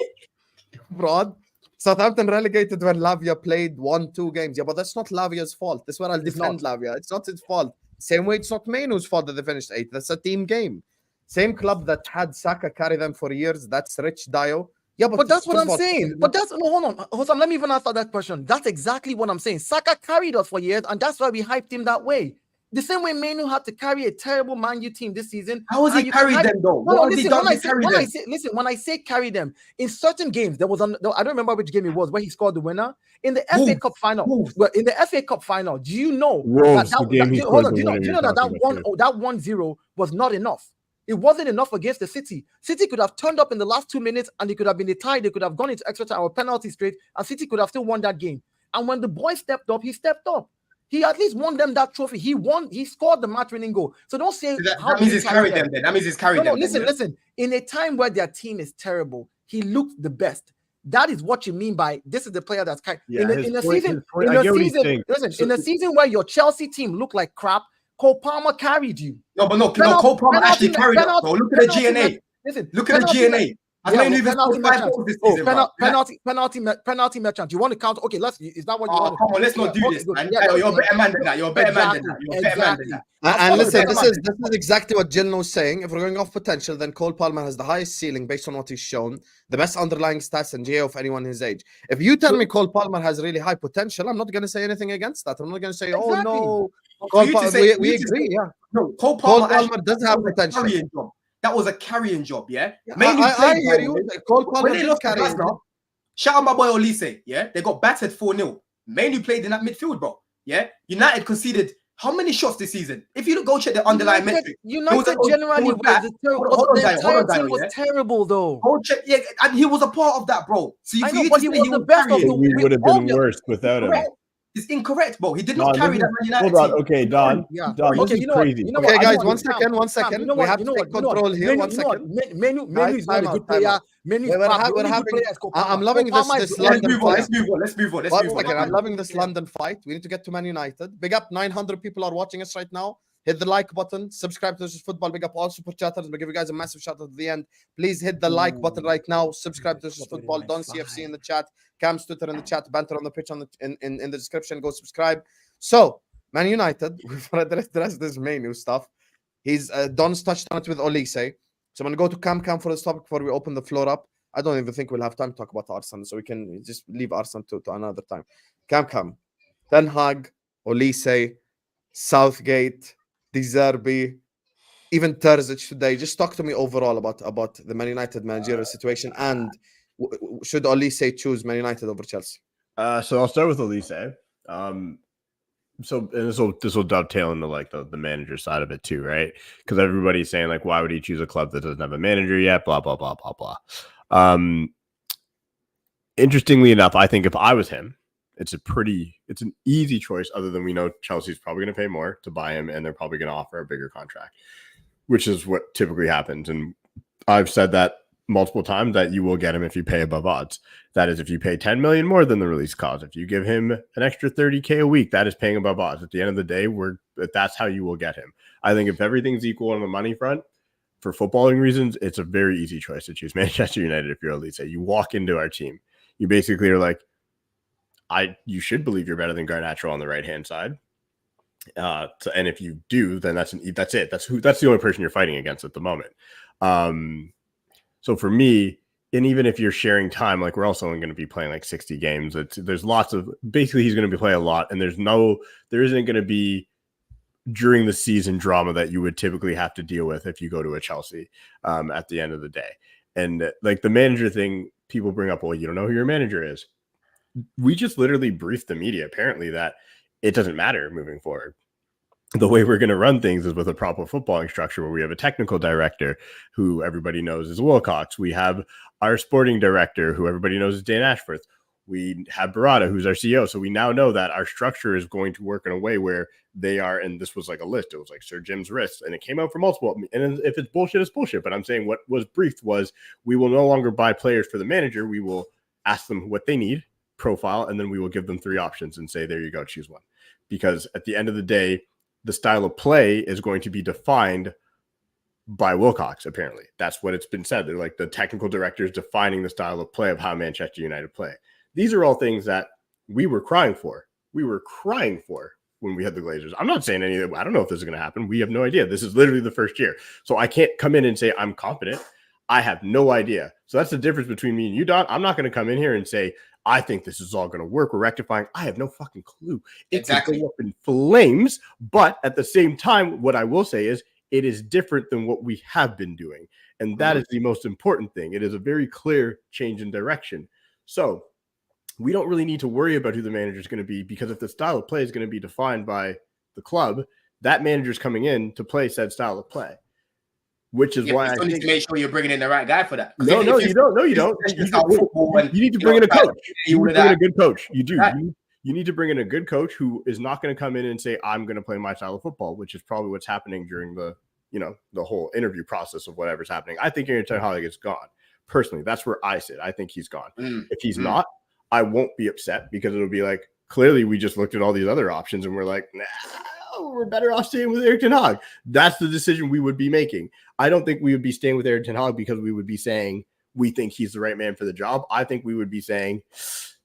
S1: Broad. Southampton relegated when Lavia played 1-2 games. Yeah, but that's not Lavia's fault. That's where I'll defend Lavia. It's not his fault. Same way it's not Maino's fault that they finished 8th. That's a team game. Same club that had Saka carry them for years. That's rich Dayo. Yeah,
S3: but that's what I'm saying. But that's hold on. Let me even answer that question. That's exactly what I'm saying. Saka carried us for years, and that's why we hyped him that way. The same way Maino had to carry a terrible Man U team this season.
S4: How has he carried them though?
S3: When I say carry them, in certain games, there was I don't remember which game it was where he scored the winner in the FA Cup final. Well, in the FA Cup final, do you know that 1-0 was not enough? It wasn't enough against the City. City could have turned up in the last 2 minutes and it could have been a tie. They could have gone into extra time or penalty straight, and City could have still won that game. And when the boy stepped up, he stepped up. He at least won them that trophy. He won. He scored the match-winning goal. So don't say
S4: that means he's carried them. Then that means he's carried them.
S3: Listen. In a time where their team is terrible, he looked the best. That is what you mean by this is the player that's carried. In a season where your Chelsea team looked like crap, Cole Palmer carried you.
S4: Cole Palmer actually carried us, bro. Look at the GNA. Listen, look at the GNA. Penalty merchant. You want to count? Okay, is that what you want? Come on, let's not do this, man. You're a better man than that. You're a better man than that.
S1: And listen, this is exactly what Jill was saying. If we're going off potential, then Cole Palmer has the highest ceiling based on what he's shown, the best underlying stats and GA of anyone his age. If you tell me Cole Palmer has really high potential, I'm not going to say anything against that. I'm not going to say, oh no. We agree, yeah.
S4: No, Cole Palmer
S1: does have potential.
S4: That was a carrying job, yeah?
S1: I hear you.
S4: When they lost shout out my boy Olise, yeah? They got battered 4-0. Maino played in that midfield, bro. Yeah? United conceded how many shots this season? If you go check the underlying metrics.
S3: United generally was terrible, though.
S4: Yeah, and he was a part of that, bro. So
S3: he was the best of the
S5: we would have been worse without him.
S4: It's incorrect, bro. He did not carry that Man United.
S5: Hold on, okay, Don. Don, this is crazy.
S1: Okay, guys, one second. We have to take control here. 1 second.
S3: Maino is not a good player.
S1: I'm loving this London fight.
S4: Let's move on.
S1: I'm loving this London fight. We need to get to Man United. Big up, 900 people are watching us right now. Hit the like button, subscribe to This Is Football. Big up all super chatters. We'll give you guys a massive shout out at the end. Please hit the like button right now. Subscribe to This Is Football. Don CFC in the chat. Cam's Twitter in the chat. Banter on the pitch in the description. Go subscribe. So, Man United, we've addressed this Maino stuff. Don's touched on it with Olise. So I'm going to go to Cam for this topic before we open the floor up. I don't even think we'll have time to talk about Arsenal, so we can just leave Arsenal to another time. Cam. Ten Hag, Olise, Southgate, Zerbi, even Terzic today. Just talk to me overall about the Man United managerial situation, and should Olise choose Man United over Chelsea?
S5: So I'll start with Olise. So and this will dovetail into like the manager side of it too, right? Because everybody's saying like, why would he choose a club that doesn't have a manager yet? Blah blah blah blah blah. Interestingly enough, I think if I was him, it's an easy choice, other than we know Chelsea's probably going to pay more to buy him and they're probably going to offer a bigger contract, which is what typically happens. And I've said that multiple times, that you will get him if you pay above odds. That is, if you pay 10 million more than the release clause. If you give him an extra 30K a week, that is paying above odds. At the end of the day, that's how you will get him. I think if everything's equal on the money front, for footballing reasons, it's a very easy choice to choose Manchester United if you're Olise. You walk into our team, you basically are like, you should believe you're better than Garnacho on the right-hand side. And if you do, then that's it. That's the only person you're fighting against at the moment. So for me, and even if you're sharing time, like we're also only going to be playing like 60 games. There's lots of, basically he's going to be playing a lot, and there isn't going to be during the season drama that you would typically have to deal with if you go to a Chelsea at the end of the day. And like the manager thing, people bring up, well, you don't know who your manager is. We just literally briefed the media, apparently, that it doesn't matter moving forward. The way we're going to run things is with a proper footballing structure where we have a technical director who everybody knows is Wilcox. We have our sporting director who everybody knows is Dan Ashworth. We have Barada, who's our CEO. So we now know that our structure is going to work in a way where they are, and this was like a list. It was like Sir Jim's wrist, and it came out for multiple. And if it's bullshit, it's bullshit. But I'm saying what was briefed was we will no longer buy players for the manager. We will ask them what they need, profile, and then we will give them 3 options and say, there you go, choose one. Because at the end of the day, the style of play is going to be defined by Wilcox, apparently. That's what it's been said. They're like the technical directors defining the style of play of how Manchester United play. These are all things that we were crying for. We were crying for when we had the Glazers. I'm not saying any of that. I don't know if this is going to happen. We have no idea. This is literally the first year. So I can't come in and say I'm confident. I have no idea. So that's the difference between me and you, Don. I'm not going to come in here and say, I think this is all going to work. We're rectifying. I have no fucking clue. It could go up in flames. But at the same time, what I will say is it is different than what we have been doing. And that is the most important thing. It is a very clear change in direction. So we don't really need to worry about who the manager is going to be, because if the style of play is going to be defined by the club, that manager is coming in to play said style of play. Which is why I
S4: need to make sure you're bringing in the right guy for that.
S5: No, you don't. No, you don't. You need to bring in a coach. You need to bring in a good coach. You do. You need to bring in a good coach who is not going to come in and say, I'm going to play my style of football, which is probably what's happening during the, the whole interview process of whatever's happening. I think Aaron Ten Hag is gone. Personally, that's where I sit. I think he's gone. If he's not, I won't be upset, because it'll be like, clearly we just looked at all these other options and we're like, nah, we're better off staying with Erik Ten Hag. That's the decision we would be making. I don't think we would be staying with Erik Ten Hag because we would be saying we think he's the right man for the job. I think we would be saying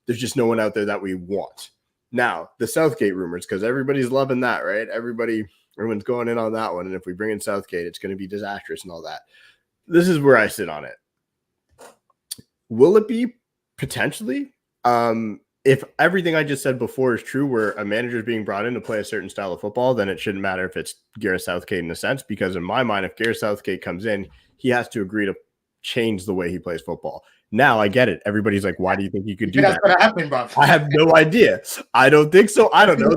S5: there's just no one out there that we want. Now, the Southgate rumors, because everybody's loving that, right? Everyone's going in on that one. And if we bring in Southgate, it's going to be disastrous and all that. This is where I sit on it. Will it be? Potentially. If everything I just said before is true, where a manager is being brought in to play a certain style of football, then it shouldn't matter if it's Gareth Southgate in a sense, because in my mind, if Gareth Southgate comes in, he has to agree to change the way he plays football. Now I get it. Everybody's like, why do you think you could do that? That's going to happen, bro. I have no idea. I don't think so. I don't know.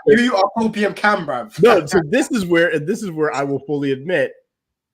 S4: You are opium cam, bro.
S5: No, so this is where I will fully admit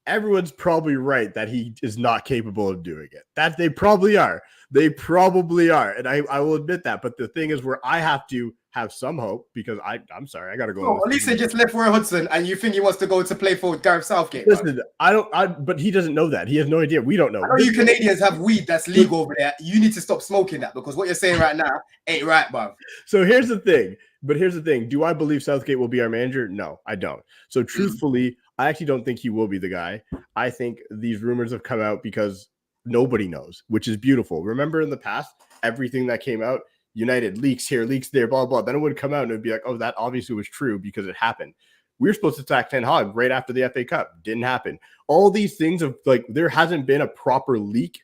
S5: everyone's probably right that he is not capable of doing it. That they probably are. They probably are. And I will admit that. But the thing is where I have to have some hope, because I'm sorry, I got to go.
S4: Oh, Olise just left Roy Hodgson, and you think he wants to go to play for Gareth Southgate?
S5: Listen, but he doesn't know that. He has no idea. We don't know.
S4: I know you Canadians have weed that's legal over there. You need to stop smoking that, because what you're saying right now ain't right, bro.
S5: So here's the thing. Do I believe Southgate will be our manager? No, I don't. So truthfully, I actually don't think he will be the guy. I think these rumors have come out because nobody knows, which is beautiful. Remember in the past, everything that came out, United leaks here, leaks there, blah, blah. Then it would come out and it would be like, oh, that obviously was true because it happened. We were supposed to attack Ten Hag right after the FA Cup. Didn't happen. All these things of like, there hasn't been a proper leak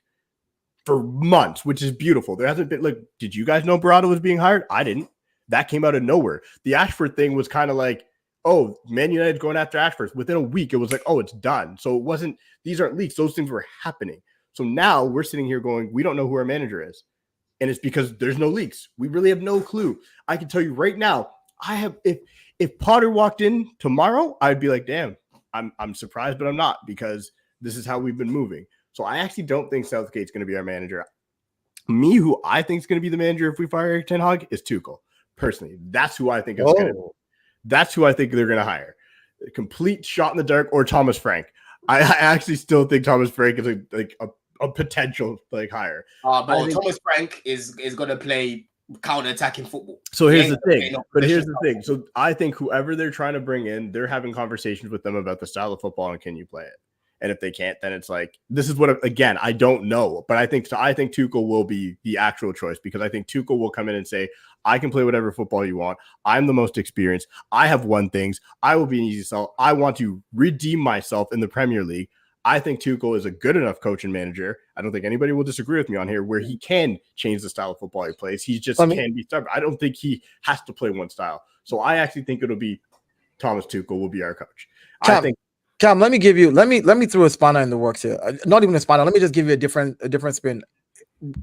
S5: for months, which is beautiful. There hasn't been like, did you guys know Barada was being hired? I didn't. That came out of nowhere. The Ashford thing was kind of like, oh, Man United going after Ashford. Within a week, it was like, oh, it's done. So it wasn't, these aren't leaks. Those things were happening. So now we're sitting here going, we don't know who our manager is. And it's because there's no leaks. We really have no clue. I can tell you right now, if Potter walked in tomorrow, I'd be like, damn, I'm surprised, but I'm not, because this is how we've been moving. So I actually don't think Southgate's going to be our manager. Me, who I think is going to be the manager if we fire Erik Ten Hag, is Tuchel. Personally, that's who I think is going to be. That's who I think they're going to hire. A complete shot in the dark, or Thomas Frank. I actually still think Thomas Frank is a potential hire.
S4: But Thomas Frank is going to play counter-attacking football.
S5: So here's the thing. But here's the thing. So I think whoever they're trying to bring in, they're having conversations with them about the style of football and can you play it. And if they can't, then it's like, this is what, again, I don't know. But I think Tuchel will be the actual choice, because I think Tuchel will come in and say, I can play whatever football you want. I'm the most experienced. I have won things. I will be an easy sell. I want to redeem myself in the Premier League. I think Tuchel is a good enough coach and manager. I don't think anybody will disagree with me on here, where he can change the style of football he plays. He just can be stubborn. I don't think he has to play one style. So I actually think it'll be Thomas Tuchel will be our coach.
S3: Cam,
S5: I think
S3: Cam, let me throw a spanner in the works here. Not even a spanner. Let me just give you a different spin.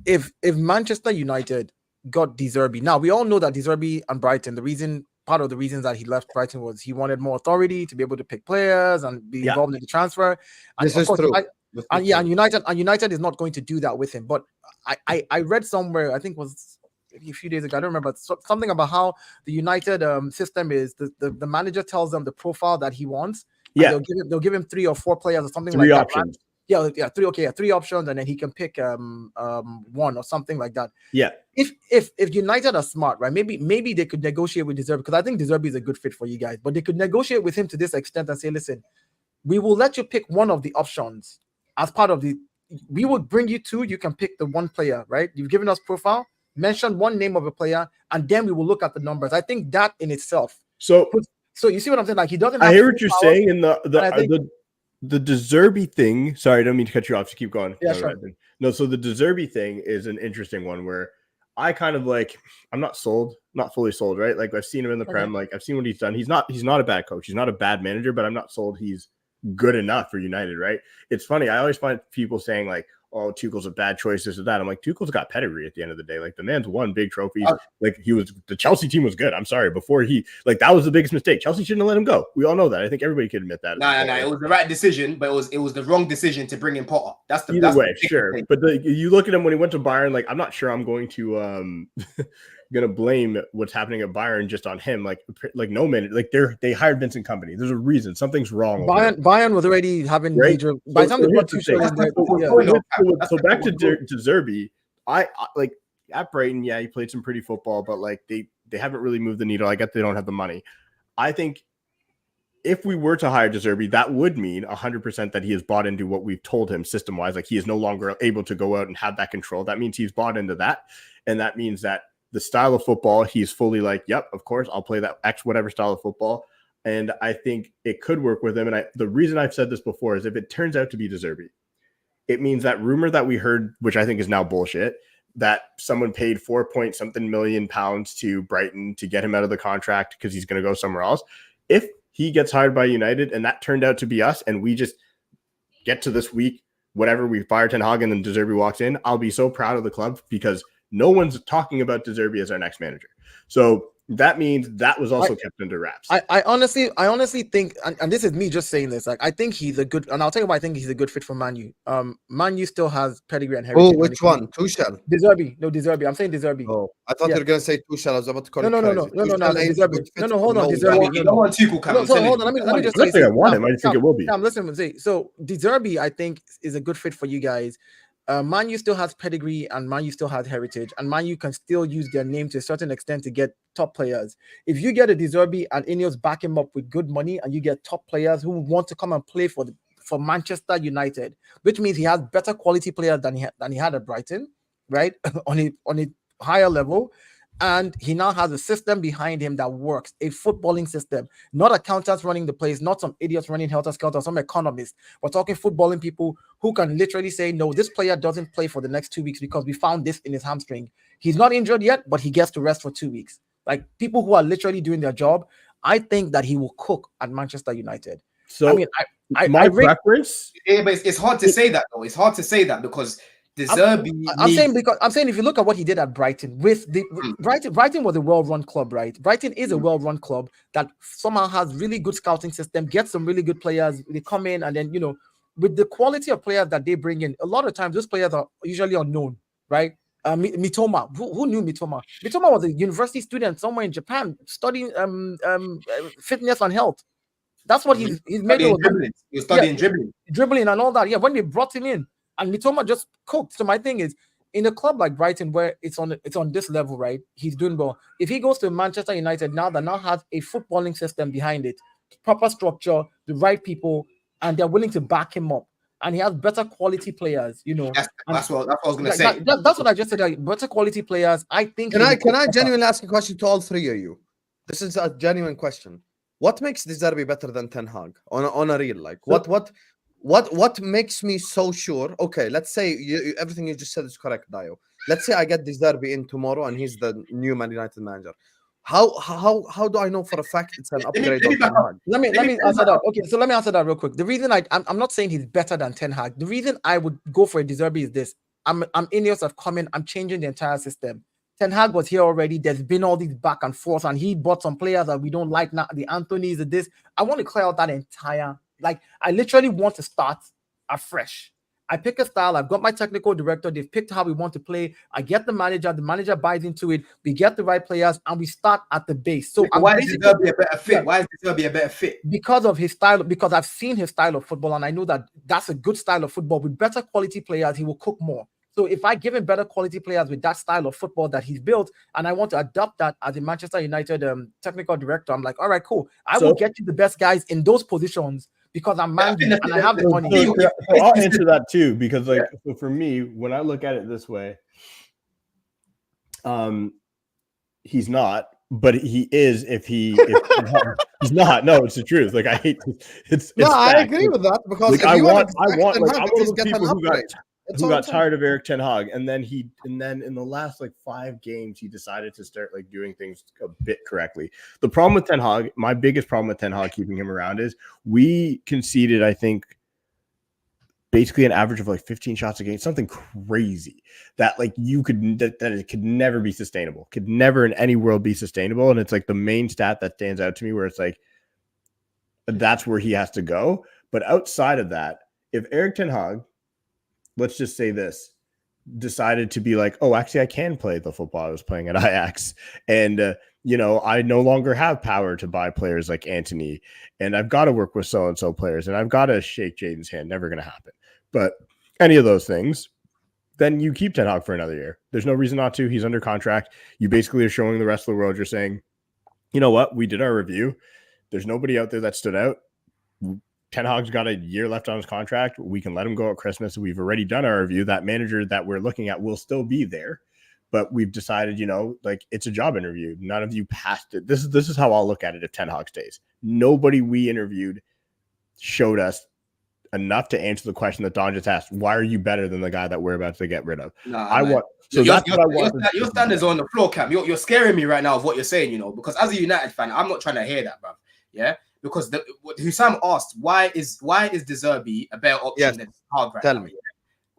S3: If Manchester United got Zerbi, now we all know that Zerbi and Brighton, part of the reasons that he left Brighton was he wanted more authority to be able to pick players and be involved in the transfer. And
S1: This is true.
S3: And United is not going to do that with him. But I read somewhere, I think it was maybe a few days ago, I don't remember, something about how the United system is the manager tells them the profile that he wants.
S5: Yeah,
S3: they'll give him 3 or 4 players or something
S5: three
S3: like
S5: options.
S3: that. Yeah, 3 options, and then he can pick 1 or something like that.
S5: Yeah.
S3: If United are smart, right? Maybe they could negotiate with Zerbi, because I think Zerbi is a good fit for you guys. But they could negotiate with him to this extent and say, listen, we will let you pick one of the options as part of we will bring you 2. You can pick the 1 player, right? You've given us profile, mention 1 name of a player, and then we will look at the numbers. I think that in itself. So you see what I'm saying? Like, he doesn't.
S5: I hear what you're saying, and the De Zerbi thing. Sorry, I don't mean to cut you off. Just keep going.
S3: Yeah, sure.
S5: No, so the De Zerbi thing is an interesting one where I kind of like. I'm not sold, not fully sold, right? Like, I've seen him in the Prem. Like, I've seen what he's done. He's not a bad coach. He's not a bad manager, but I'm not sold he's good enough for United, right? It's funny. I always find people saying like, "Oh, Tuchel's a bad choice, this or that." I'm like, Tuchel's got pedigree at the end of the day. Like, the man's won big trophies. Like, the Chelsea team was good. I'm sorry. Before that was the biggest mistake. Chelsea shouldn't have let him go. We all know that. I think everybody could admit that.
S4: No. It was the right decision, but it was the wrong decision to bring in Potter. That's the
S5: either way, sure. Thing. But you look at him when he went to Bayern. Like, I'm not sure I'm going to gonna blame what's happening at Bayern just on him. Like no minute. Like they hired Vincent Company. There's a reason. Something's wrong.
S3: Bayern was already having major. By the time they got
S5: so back to Zerbi, I like at Brighton. Yeah, he played some pretty football, but like they haven't really moved the needle. I get they don't have the money. I think if we were to hire De Zerbi, that would mean 100% that he has bought into what we've told him system wise. Like, he is no longer able to go out and have that control. That means he's bought into that, and that means that the style of football, he's fully like, yep, of course, I'll play that X whatever style of football. And I think it could work with him. And the reason I've said this before is if it turns out to be De Zerbi, it means that rumor that we heard, which I think is now bullshit, that someone paid 4 point something million pounds to Brighton to get him out of the contract because he's going to go somewhere else. If he gets hired by United and that turned out to be us, and we just get to this week, whatever, we fire Ten Hag and then De Zerbi walks in, I'll be so proud of the club because no one's talking about De Zerbi as our next manager. So that means that was also kept under wraps.
S3: I honestly think, and this is me just saying this, like, I think he's a good, and I'll tell you why I think he's a good fit for Man U. Man U still has pedigree and heritage.
S1: Oh, which one? Tuchel?
S3: De Zerbi. No, De Zerbi. I'm saying De Zerbi.
S1: Oh, I thought you were gonna say Tuchel. I was about to call
S3: no, hold on. De Zerbi.
S4: You don't want Tuchel,
S3: so hold on. Let me just say.
S5: I want him. I think it will be.
S3: Listen, so De Zerbi, I think, is a good fit for you guys. Man U still has pedigree and Man U still has heritage, and Man U can still use their name to a certain extent to get top players. If you get a De Zerbi and Ineos back him up with good money, and you get top players who want to come and play for Manchester United, which means he has better quality players than he had at Brighton, right? on a higher level. And he now has a system behind him that works, a footballing system, not accountants running the place, not some idiots running helter-skelter, some economists. We're talking footballing people who can literally say, no, this player doesn't play for the next 2 weeks because we found this in his hamstring. He's not injured yet, but he gets to rest for 2 weeks. Like, people who are literally doing their job, I think that he will cook at Manchester United.
S5: So,
S3: I mean,
S5: my preference.
S4: Yeah, but it's hard to say that, though. It's hard to say that because
S3: I'm saying if you look at what he did at Brighton, Brighton was a well-run club, right? Brighton is a well-run club that somehow has really good scouting system, gets some really good players. They come in and then, with the quality of players that they bring in, a lot of times those players are usually unknown, right? Mitoma, who knew Mitoma? Mitoma was a university student somewhere in Japan studying fitness and health. That's what he's made.
S4: He was studying
S3: dribbling and all that. Yeah, when they brought him in. And Mitoma just cooked. So my thing is, in a club like Brighton, where it's on this level, right? He's doing well. If he goes to Manchester United that now has a footballing system behind it, proper structure, the right people, and they're willing to back him up, and he has better quality players,
S4: That's what I was going to say.
S3: That's what I just said. Better quality players. I think.
S1: Can I genuinely ask a question to all three of you? This is a genuine question. What makes De Zerbi better than Ten Hag on a real What makes me so sure? Okay, let's say everything you just said is correct, Dayo. Let's say I get De Zerbi in tomorrow and he's the new Man United manager. How do I know for a fact it's an upgrade?
S4: me
S1: of
S4: back
S1: Ten
S4: up.
S1: Hag?
S3: Let me answer that. Okay, so let me answer that real quick. The reason I'm not saying he's better than Ten Hag. The reason I would go for a Zerbi is this. I'm Ineos have come in. I'm changing the entire system. Ten Hag was here already. There's been all these back and forth, and he bought some players that we don't like now. The Anthony's, the this. I want to clear out that entire. Like, I literally want to start afresh. I pick a style. I've got my technical director. They've picked how we want to play. I get the manager. The manager buys into it. We get the right players, and we start at the base. So
S4: why is Zerbi a better fit? Yeah. Why is Zerbi a better fit?
S3: Because of his style. Because I've seen his style of football, and I know that that's a good style of football. With better quality players, he will cook more. So if I give him better quality players with that style of football that he's built, and I want to adopt that as a Manchester United technical director, I'm like, all right, cool. I will get you the best guys in those positions because I'm managing and I have the money.
S5: So I'll answer that too, because like so for me, when I look at it this way, he's not, but he is if he's not. No, it's the truth. Like I hate it's
S1: no, I
S5: fact.
S1: agree with that because
S5: like,
S1: if
S5: I
S1: you
S5: want like I'm one
S1: Hag,
S5: of those
S1: get
S5: people
S1: an
S5: who got
S1: upgrade.
S5: who got tired of Erik Ten Hag, and then in the last like 5 games he decided to start like doing things a bit correctly. The problem with Ten Hag, my biggest problem with Ten Hag keeping him around is we conceded, I think, basically an average of like 15 shots a game, something crazy that like that it could never be sustainable, could never in any world be sustainable. And it's like the main stat that stands out to me where it's like that's where he has to go. But outside of that, if Erik Ten Hag, let's just say this, decided to be like, oh, actually, I can play the football I was playing at Ajax. And, I no longer have power to buy players like Anthony. And I've got to work with so-and-so players. And I've got to shake Jaden's hand. Never going to happen. But any of those things, then you keep Ten Hag for another year. There's no reason not to. He's under contract. You basically are showing the rest of the world, you're saying, you know what? We did our review. There's nobody out there that stood out. Ten Hag's got a year left on his contract. We can let him go at Christmas. We've already done our review. That manager that we're looking at will still be there, but we've decided, like it's a job interview. None of you passed it. This is how I'll look at it if Ten Hag stays. Nobody we interviewed showed us enough to answer the question that Don just asked. Why are you better than the guy that we're about to get rid of?
S4: Your standards on the floor, Cam. You're scaring me right now of what you're saying, because as a United fan, I'm not trying to hear that, bro. Yeah. Because Hussam asked, why is De Zerbi a better option than Hag right now?
S1: Me.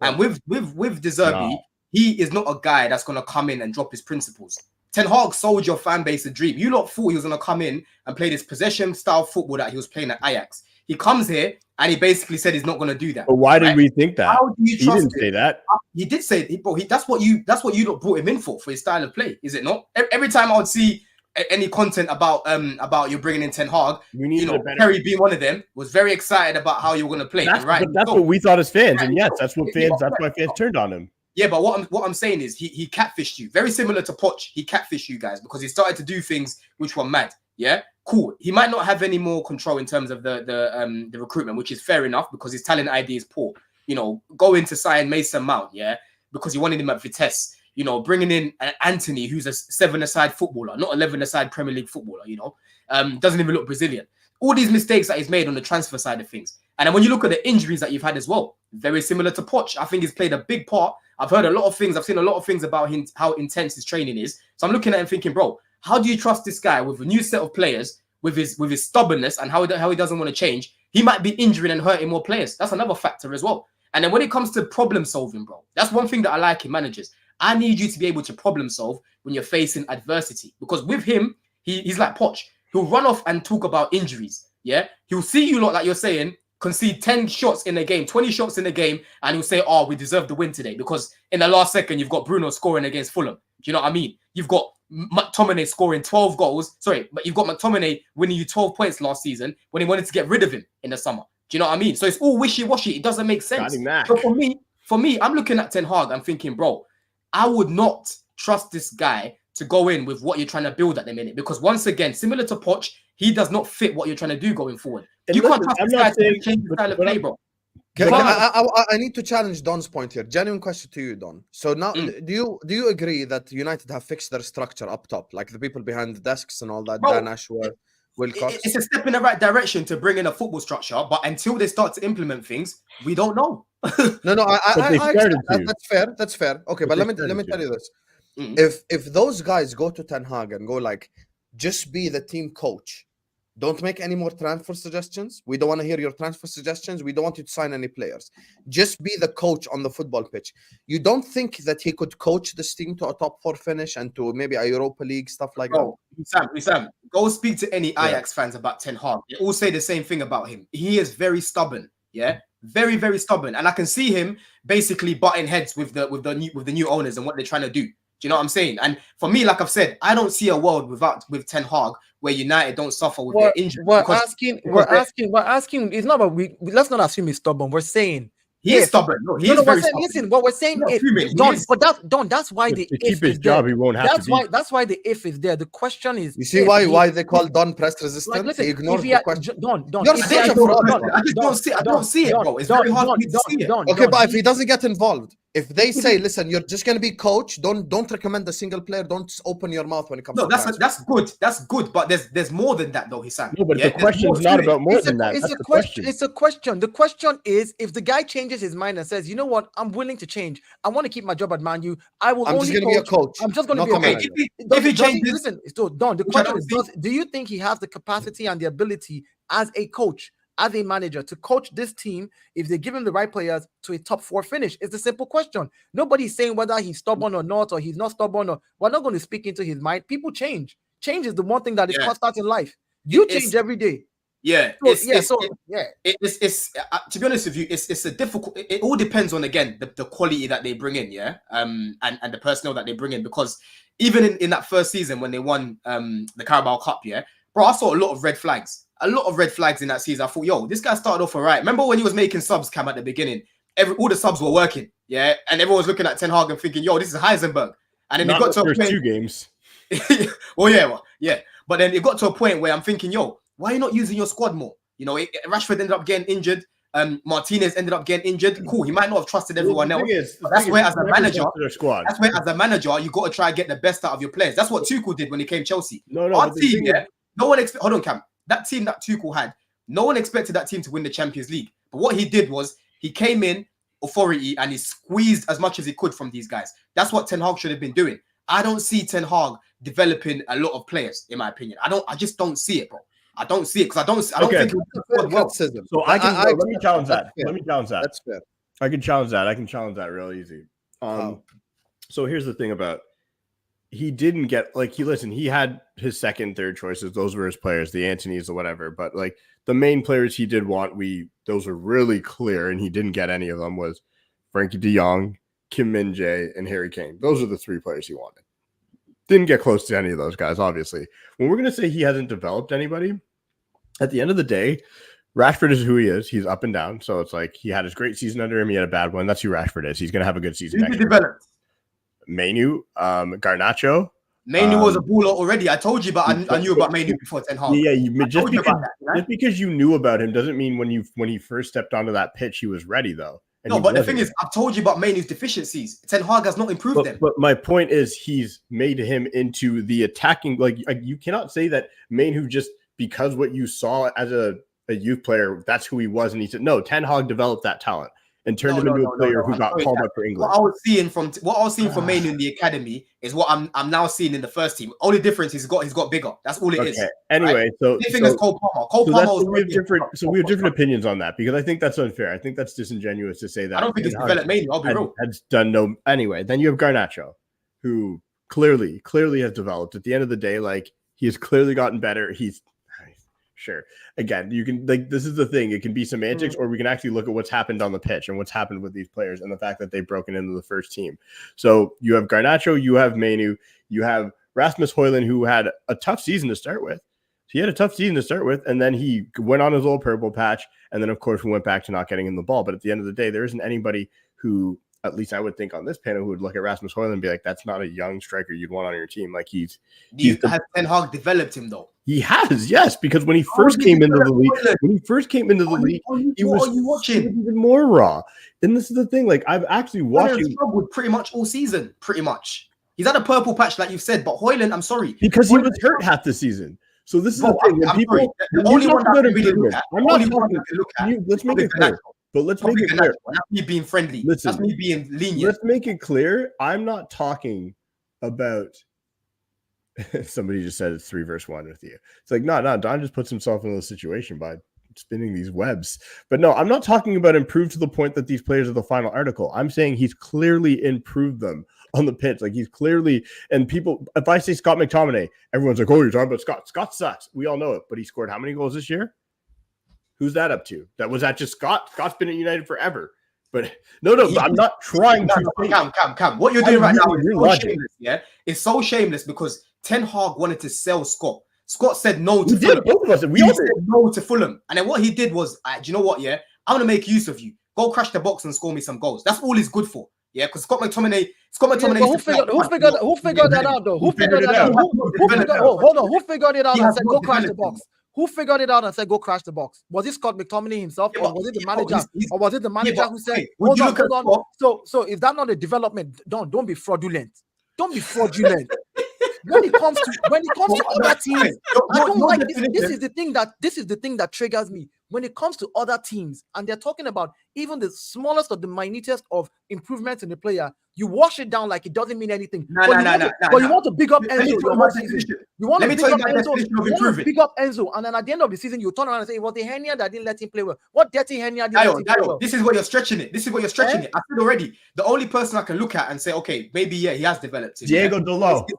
S4: And with De Zerbi, he is not a guy that's going to come in and drop his principles. Ten Hag sold your fan base a dream. You lot thought he was going to come in and play this possession style football that he was playing at Ajax. He comes here and he basically said he's not going to do that.
S5: But why did we think that?
S4: How do you trust
S5: He didn't say that.
S4: He did say it, bro. That's what you lot brought him in for his style of play, is it not? Every time I would see any content about you bringing in Ten Hag, Terry being one of them, was very excited about how you were going to play.
S5: That's
S4: so,
S5: what we thought as fans, and yes, that's what fans. That's why fans turned on him.
S4: Yeah, but what I'm saying is he catfished you. Very similar to Poch, he catfished you guys because he started to do things which were mad. Yeah, cool. He might not have any more control in terms of the recruitment, which is fair enough because his talent ID is poor. Going to sign Mason Mount, yeah, because he wanted him at Vitesse. Bringing in Anthony, who's a 7-a-side footballer, not 11-a-side Premier League footballer, doesn't even look Brazilian. All these mistakes that he's made on the transfer side of things. And then when you look at the injuries that you've had as well, very similar to Poch. I think he's played a big part. I've heard a lot of things. I've seen a lot of things about him, how intense his training is. So I'm looking at him thinking, bro, how do you trust this guy with a new set of players, with his stubbornness and how he doesn't want to change? He might be injuring and hurting more players. That's another factor as well. And then when it comes to problem solving, bro, that's one thing that I like in managers. I need you to be able to problem solve when you're facing adversity. Because with him, he's like Poch. He'll run off and talk about injuries. Yeah. He'll see you lot, like you're saying, concede 10 shots in a game, 20 shots in a game, and he'll say, oh, we deserve the win today. Because in the last second, you've got Bruno scoring against Fulham. Do you know what I mean? You've got McTominay scoring 12 goals. Sorry, but you've got McTominay winning you 12 points last season when he wanted to get rid of him in the summer. Do you know what I mean? So it's all wishy-washy. It doesn't make sense. So for me, I'm looking at Ten Hag. I'm thinking, bro, I would not trust this guy to go in with what you're trying to build at the minute. Because once again, similar to Poch, he does not fit what you're trying to do going forward. You can't trust this guy to change the style of play, bro.
S1: I need to challenge Don's point here. Genuine question to you, Don. So now, do you agree that United have fixed their structure up top, like the people behind the desks and all that?
S4: Bro,
S1: Dan Ashworth, Wilcox.
S4: It's a step in the right direction to bring in a football structure, but until they start to implement things, we don't know.
S1: No, that's fair. Okay, but let me tell you this: if those guys go to Ten Hag and go like, just be the team coach. Don't make any more transfer suggestions. We don't want to hear your transfer suggestions. We don't want you to sign any players. Just be the coach on the football pitch. You don't think that he could coach this team to a top 4 finish and to maybe a Europa League, stuff like
S4: Bro, Sam, go speak to any Ajax fans about Ten Hag. They all say the same thing about him. He is very stubborn. Yeah, very, very stubborn. And I can see him basically butting heads with the new owners and what they're trying to do. Do you know what I'm saying? And for me, like I've said, I don't see a world with Ten Hag where United don't suffer with their injury.
S3: We're asking. It's not about let's not assume he's stubborn. We're saying
S4: he is stubborn. No, he is very stubborn.
S3: Listen, what we're saying is, that's why the
S5: to
S3: if
S5: keep his
S3: is
S5: job,
S3: there.
S5: he won't have to.
S3: That's why the if is there. The question is,
S1: you see why they call Don press resistant?
S3: Like, listen,
S1: he ignores the question.
S3: Don,
S1: You're such a fraud.
S4: I don't see it, bro. It's very hard for me to see it.
S1: Okay, but if he doesn't get involved, if they say, listen, you're just going to be coach, don't recommend a single player, don't open your mouth when it comes to transfer.
S4: That's good, but there's more than that though, Hissan.
S5: No, but the question is not about more than that.
S3: It's a question. It's a question. The question is, if the guy changes his mind and says, you know what, I'm willing to change. I want to keep my job at Man U. I'm just going to be a coach. I'm just going to be a coach. If he changes, listen, so Don, the question is, do you think he has the capacity and the ability as a coach, as a manager, to coach this team if they give him the right players to a top 4 finish? It's a simple question. Nobody's saying whether he's stubborn or not, or he's not stubborn, or we're not going to speak into his mind. People change. Change is the one thing that is constant in life. You change every day.
S4: Yeah, to be honest with you, it's a difficult. It all depends on, again, the quality that they bring in, and the personnel that they bring in. Because even in that first season when they won the Carabao Cup, bro, I saw a lot of red flags. A lot of red flags in that season. I thought, yo, this guy started off all right. Remember when he was making subs, Cam, at the beginning? All the subs were working, and everyone was looking at Ten Hag and thinking, yo, this is Heisenberg. And then it got to a point. 2 games. But then it got to a point where I'm thinking, yo, why are you not using your squad more? You know, Rashford ended up getting injured. Martinez ended up getting injured. Cool, he might not have trusted everyone else. That's where, as a manager, you got to try and get the best out of your players. That's what Tuchel did when he came Chelsea. Our team, no one hold on, Cam. That team that Tuchel had, no one expected that team to win the Champions League. But what he did was he came in authority and he squeezed as much as he could from these guys. That's what Ten Hag should have been doing. I don't see Ten Hag developing a lot of players, in my opinion. I just don't see it, bro. I don't see it because I don't think
S1: criticism.
S5: So let me challenge that. Let me challenge that.
S1: That's fair.
S5: I can challenge that real easy. So here's the thing about, he didn't get, he had his second, third choices. Those were his players, the Antonys or whatever. But like the main players he did want, those were really clear, and he didn't get any of them, was Frankie de Jong, Kim Min-jae, and Harry Kane. Those are the 3 players he wanted. Didn't get close to any of those guys, obviously. When we're going to say he hasn't developed anybody, at the end of the day, Rashford is who he is. He's up and down. So it's like he had his great season under him. He had a bad one. That's who Rashford is. He's going to have a good season next year. Maino, Garnacho.
S4: Maino was a baller already. I told you, but I knew about Maino before Ten Hag.
S5: Yeah, just because you knew about him doesn't mean when he first stepped onto that pitch he was ready, though.
S4: But the thing is, I've told you about Maino's deficiencies. Ten Hag has not improved them.
S5: But my point is, he's made him into the attacking. Like you cannot say that Maino just because what you saw as a youth player, that's who he was, and he said no. Ten Hag developed that talent and turned him into a player who got called up for England.
S4: What I was seeing from Maino in the academy is what I'm now seeing in the first team. Only difference he's got bigger. That's all it is.
S5: Anyway,
S4: right? So same thing as Cole Palmer.
S5: We have different opinions on that because I think that's unfair. I think that's disingenuous to say that.
S4: I don't think it's developed Maino. I'll be real.
S5: Has done no. Anyway, then you have Garnacho, who clearly has developed. At the end of the day, like he has clearly gotten better. He's sure. Again, you can this is the thing. It can be semantics, or we can actually look at what's happened on the pitch and what's happened with these players and the fact that they've broken into the first team. So you have Garnacho, you have Maino, you have Rasmus Højlund, who had a tough season to start with. He had a tough season to start with, and then he went on his little purple patch, and then of course we went back to not getting him the ball. But at the end of the day, there isn't anybody who, at least I would think on this panel, who would look at Rasmus Højlund and be like, that's not a young striker you'd want on your team. Like has
S4: Ten Hag developed him though?
S5: He has, yes, because when he first came into the league, he was even more raw. And this is the thing, like I've actually watched him
S4: struggled pretty much all season, pretty much. He's had a purple patch, like you've said, but Højlund, I'm sorry,
S5: because he was hurt half the season. So this is the thing. When people,
S4: the only one that really look at,
S5: let's make it clear. But let's make it clear.
S4: That's me being friendly.
S5: Listen,
S4: that's me being lenient.
S5: Let's make it clear. I'm not talking about Somebody just said it's 3-1 with you. It's like, no, Don just puts himself in a situation by spinning these webs. But no, I'm not talking about improved to the point that these players are the final article. I'm saying he's clearly improved them on the pitch. Like he's clearly, and people, if I say Scott McTominay, everyone's like, oh, you're talking about Scott. Scott sucks. We all know it, but he scored how many goals this year? Who's that up to? Was that just Scott? Scott's been at United forever. But no, I'm not trying to.
S4: Come. What you're doing right now is so shameless, yeah? It's so shameless because Ten Hag wanted to sell Scott. Scott said no to Fulham.
S5: Both of us.
S4: We all said no to Fulham. And then what he did was, do you know what, yeah? I'm going to make use of you. Go crash the box and score me some goals. That's all he's good for. Yeah, because Scott McTominay.
S3: Yeah, who figured that out, though? Who figured it out? Hold on. Who figured it out and said, go crash the box? Who figured it out and said, go crash the box? Was it Scott McTominay himself, or was it the manager? Or was it the manager who said, hold on. So is that not a development? Don't be fraudulent. Don't be fraudulent. When it comes to other teams, I don't like this. This is the thing that triggers me. When it comes to other teams, and they're talking about even the smallest or the minutest of improvements in the player, you wash it down like it doesn't mean anything. But you want to big up Enzo. You want to big up Enzo. You want to big up Enzo, and then at the end of the season, you turn around and say, "Well, the hernia that didn't let him play well. What dirty hernia didn't let him play well?"
S4: This is what you're stretching it. This is what you're stretching it. I said already. The only person I can look at and say, "Okay, maybe he has developed."
S5: Diego Dalot.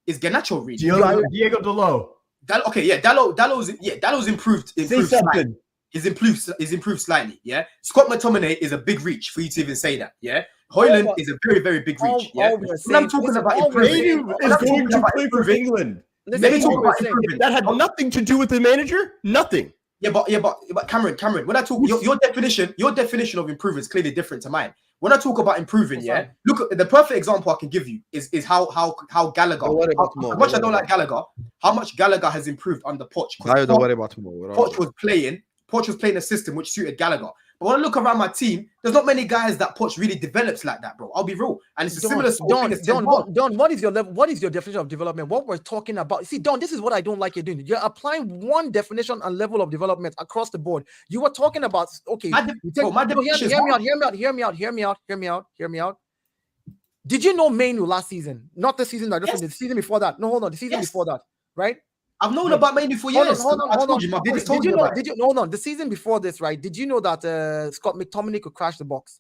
S4: It's Garnacho, really.
S5: Diego Dalot.
S4: Dalot's improved.
S5: Say something.
S4: He's improved slightly. Yeah. Scott McTominay is a big reach for you to even say that. Yeah. Hoyland is a very, very big reach. Yeah. When I'm talking about improving,
S5: is going to play for England. That had nothing to do with the manager. Nothing.
S4: Yeah, but Cameron, when I talk, your definition of improving is clearly different to mine. When I talk about improving, look, the perfect example I can give you is how Gallagher. How much I don't like Gallagher. How much Gallagher has improved under Poch.
S1: Don't worry about more.
S4: Poch was playing a system which suited Gallagher. But when I look around my team, there's not many guys that Poch really develops like that, bro. I'll be real. And it's a similar
S3: Don, what is your level? What is your definition of development? What we're talking about. See, Don, this is what I don't like you're doing. You're applying one definition and level of development across the board. You were talking about, okay, hear me out. Did you know Maino last season? Not the season that the season before that. No, hold on, the season before that, right?
S4: I've known about Maino for years. Hold on.
S3: Did you know the season before this, right? Did you know that Scott McTominay could crash the box?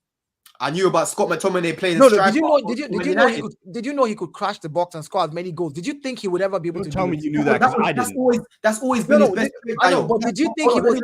S4: I knew about Scott McTominay playing.
S3: Did you know he could crash the box and score as many goals? Did you think he would ever be able to
S5: tell me you knew that?
S4: That's always been his best.
S3: I know, but did you think he was?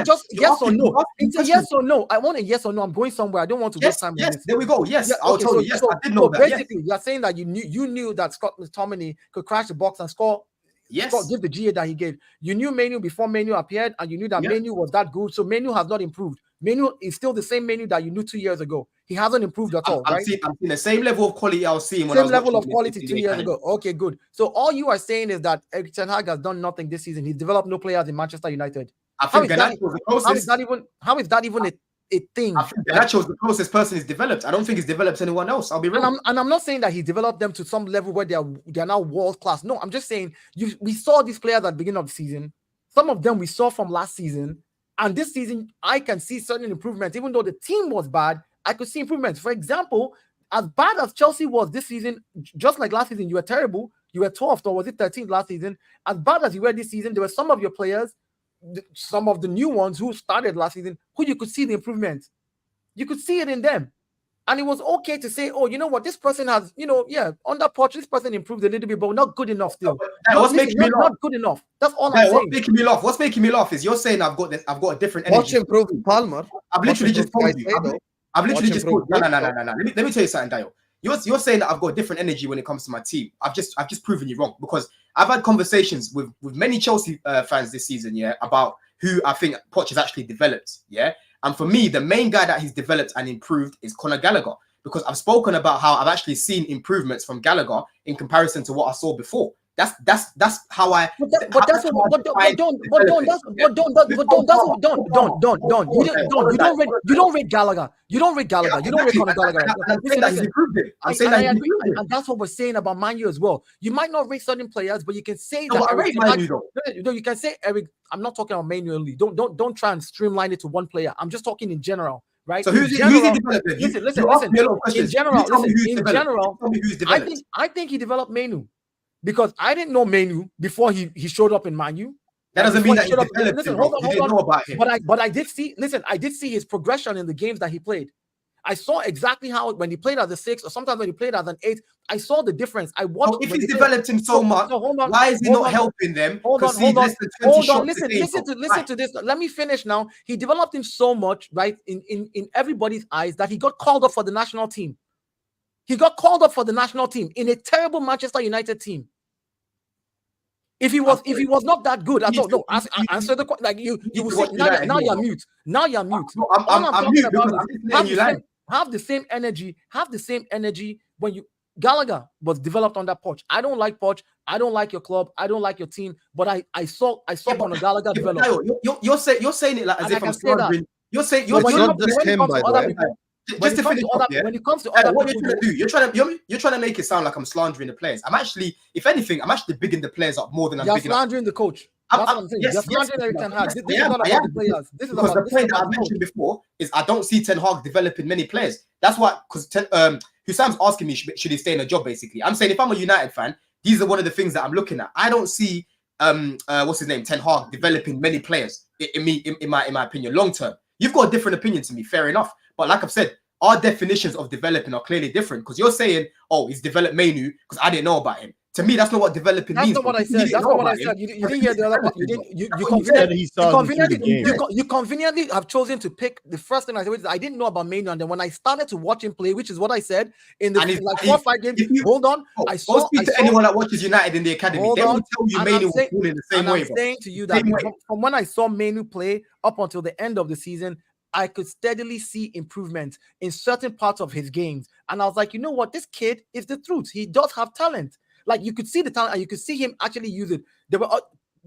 S3: Just yes or no. It's a yes or no. I want a yes or no. I'm going somewhere. I don't want to waste time.
S4: Yes, there we go. Yes, I'll tell you. Yes, I did know that.
S3: Basically, you're saying that you knew that Scott McTominay could crash the box and score.
S4: Yes.
S3: Scott, give the GA that he gave. You knew Maino before Maino appeared, and you knew that Maino was that good. So Maino has not improved. Maino is still the same Maino that you knew 2 years ago. He hasn't improved at all, right?
S4: I'm seeing the same level of quality I was seeing when
S3: I was level of quality 2 years ago. Okay, good. So all you are saying is that Erik ten Hag has done nothing this season. He's developed no players in Manchester United.
S4: I think Garnacho was the closest.
S3: How is that even a thing?
S4: I think Garnacho is the closest person he's developed. I don't think he's developed anyone else. I'll be real.
S3: And I'm not saying that he developed them to some level where they're now world class. No, I'm just saying we saw these players at the beginning of the season. Some of them we saw from last season, and this season I can see certain improvements. Even though the team was bad, I could see improvements. For example, as bad as Chelsea was this season, just like last season, you were terrible. You were 12th, or was it 13th last season? As bad as you were this season, there were some of your players, some of the new ones who started last season, who you could see the improvement. You could see it in them. And it was okay to say, oh, you know what, this person has, under Poch, this person improved a little bit, but not good enough still.
S4: What's making me laugh?
S3: Not good enough. That's all I'm saying.
S4: What's making me laugh is you're saying I've got a different energy.
S1: Watch improving Palmer.
S4: I've literally just told you. I've literally just told you. No. Let me tell you something, Dayo. You're saying that I've got a different energy when it comes to my team. I've just proven you wrong, because I've had conversations with many Chelsea fans this season, about who I think Poch has actually developed, And for me, the main guy that he's developed and improved is Conor Gallagher, because I've spoken about how I've actually seen improvements from Gallagher in comparison to what I saw before. That's how I. Don't. You don't rate Gallagher. You don't rate Gallagher. You don't rate Conor Gallagher. I'm saying that he's improved it. I'm saying that,
S3: and that's what we're saying about Man U as well. You might not rate certain players, but you can say
S4: that. I rate Man U though.
S3: You can say Eric. I'm not talking about Man U only. Don't try and streamline it to one player. I'm just talking in general. Right.
S4: So who's he developing?
S3: Listen. In general, I think he developed Maino. because I didn't know Maino before he showed up in Man U.
S4: That doesn't mean that he
S3: showed up.
S4: developed
S3: Listen,
S4: him, bro.
S3: hold
S4: You
S3: on.
S4: didn't know about him.
S3: But I did see. Listen, I did see his progression in the games that he played. I saw exactly how when he played as a 6 or sometimes when he played as an 8, I saw the difference. I watched.
S4: So if he's developed him so much, why is he not helping them?
S3: Hold on. Listen to this. Let me finish now. He developed him so much, right, in everybody's eyes that he got called up for the national team. He got called up for the national team in a terrible Manchester United team. If he was not that good, I don't know. Answer the question. Like you will say, now you're mute. Now you're mute.
S4: No, I'm mute because I'm
S3: have the same energy when you Gallagher was developed under Poch. I don't like Poch. I don't like your club. I don't like your team. But I saw Conor Gallagher develop.
S4: You're saying it like as if I'm slandering. You're saying
S1: it's not just him, by the way.
S4: Just to finish up,
S3: when it comes to other
S4: what
S3: people,
S4: you're trying to do, you're trying to make it sound like I'm slandering the players. I'm actually, if anything, I'm actually bigging the players up more than I'm bigging
S3: slandering the coach. That's what I'm saying. You're slandering Erik Ten Hag. This is not about the players. This is
S4: because
S3: about
S4: the point that I mentioned before is I don't see Ten Hag developing many players. That's why, because Husam's asking me should he stay in a job. Basically, I'm saying if I'm a United fan, these are one of the things that I'm looking at. I don't see what's his name, Ten Hag developing many players. In my opinion, long term. You've got a different opinion to me, fair enough. But like I've said, our definitions of developing are clearly different because you're saying, oh, he's developed Maino because I didn't know about him. To me, that's not what developing means.
S3: That's not what I said. That's not what I said. You didn't hear the other part. You conveniently have chosen to pick the first thing I said, which is I didn't know about Maino. And then when I started to watch him play, which is what I said in the 4-5 games, hold on. I saw
S4: anyone that watches United in the academy, they will tell you Maino was born in the same way.
S3: I'm saying to you that from when I saw Maino play up until the end of the season, I could steadily see improvement in certain parts of his games. And I was like, you know what? This kid is the truth. He does have talent. Like you could see the talent and you could see him actually use it. There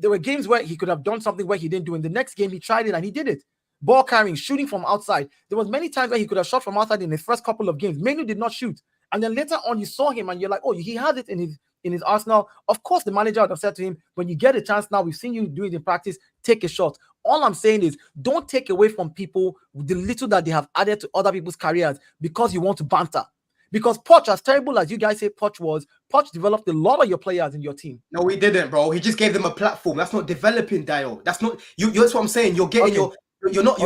S3: were games where he could have done something where he didn't do. In the next game, he tried it and he did it. Ball carrying, shooting from outside. There was many times where he could have shot from outside in the first couple of games. Maino did not shoot. And then later on, you saw him and you're like, oh, he has it in his arsenal. Of course, the manager would have said to him, when you get a chance now, we've seen you do it in practice, take a shot. All I'm saying is don't take away from people the little that they have added to other people's careers because you want to banter. Because Poch, as terrible as you guys say Poch was, Poch developed a lot of your players in your team.
S4: No, he didn't, bro. He just gave them a platform. That's not developing, Dayo. That's not you. That's what I'm saying. You're getting You're not.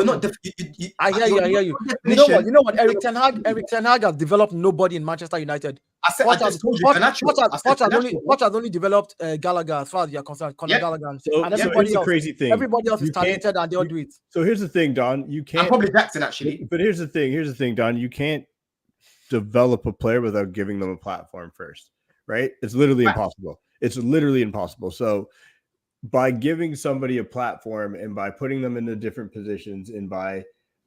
S3: I hear you. You know what? Erik Ten Hag has developed nobody in Manchester United.
S4: Poch
S3: has only developed Gallagher as far as you're concerned. Conor Gallagher, and everybody else.
S5: Crazy thing.
S3: Everybody else is talented and they'll do it.
S5: So here's the thing, Don. You can't.
S4: I'm probably Jackson actually.
S5: But here's the thing, Don. You can't develop a player without giving them a platform first, right? It's literally impossible. It's literally impossible. So by giving somebody a platform and by putting them into different positions and by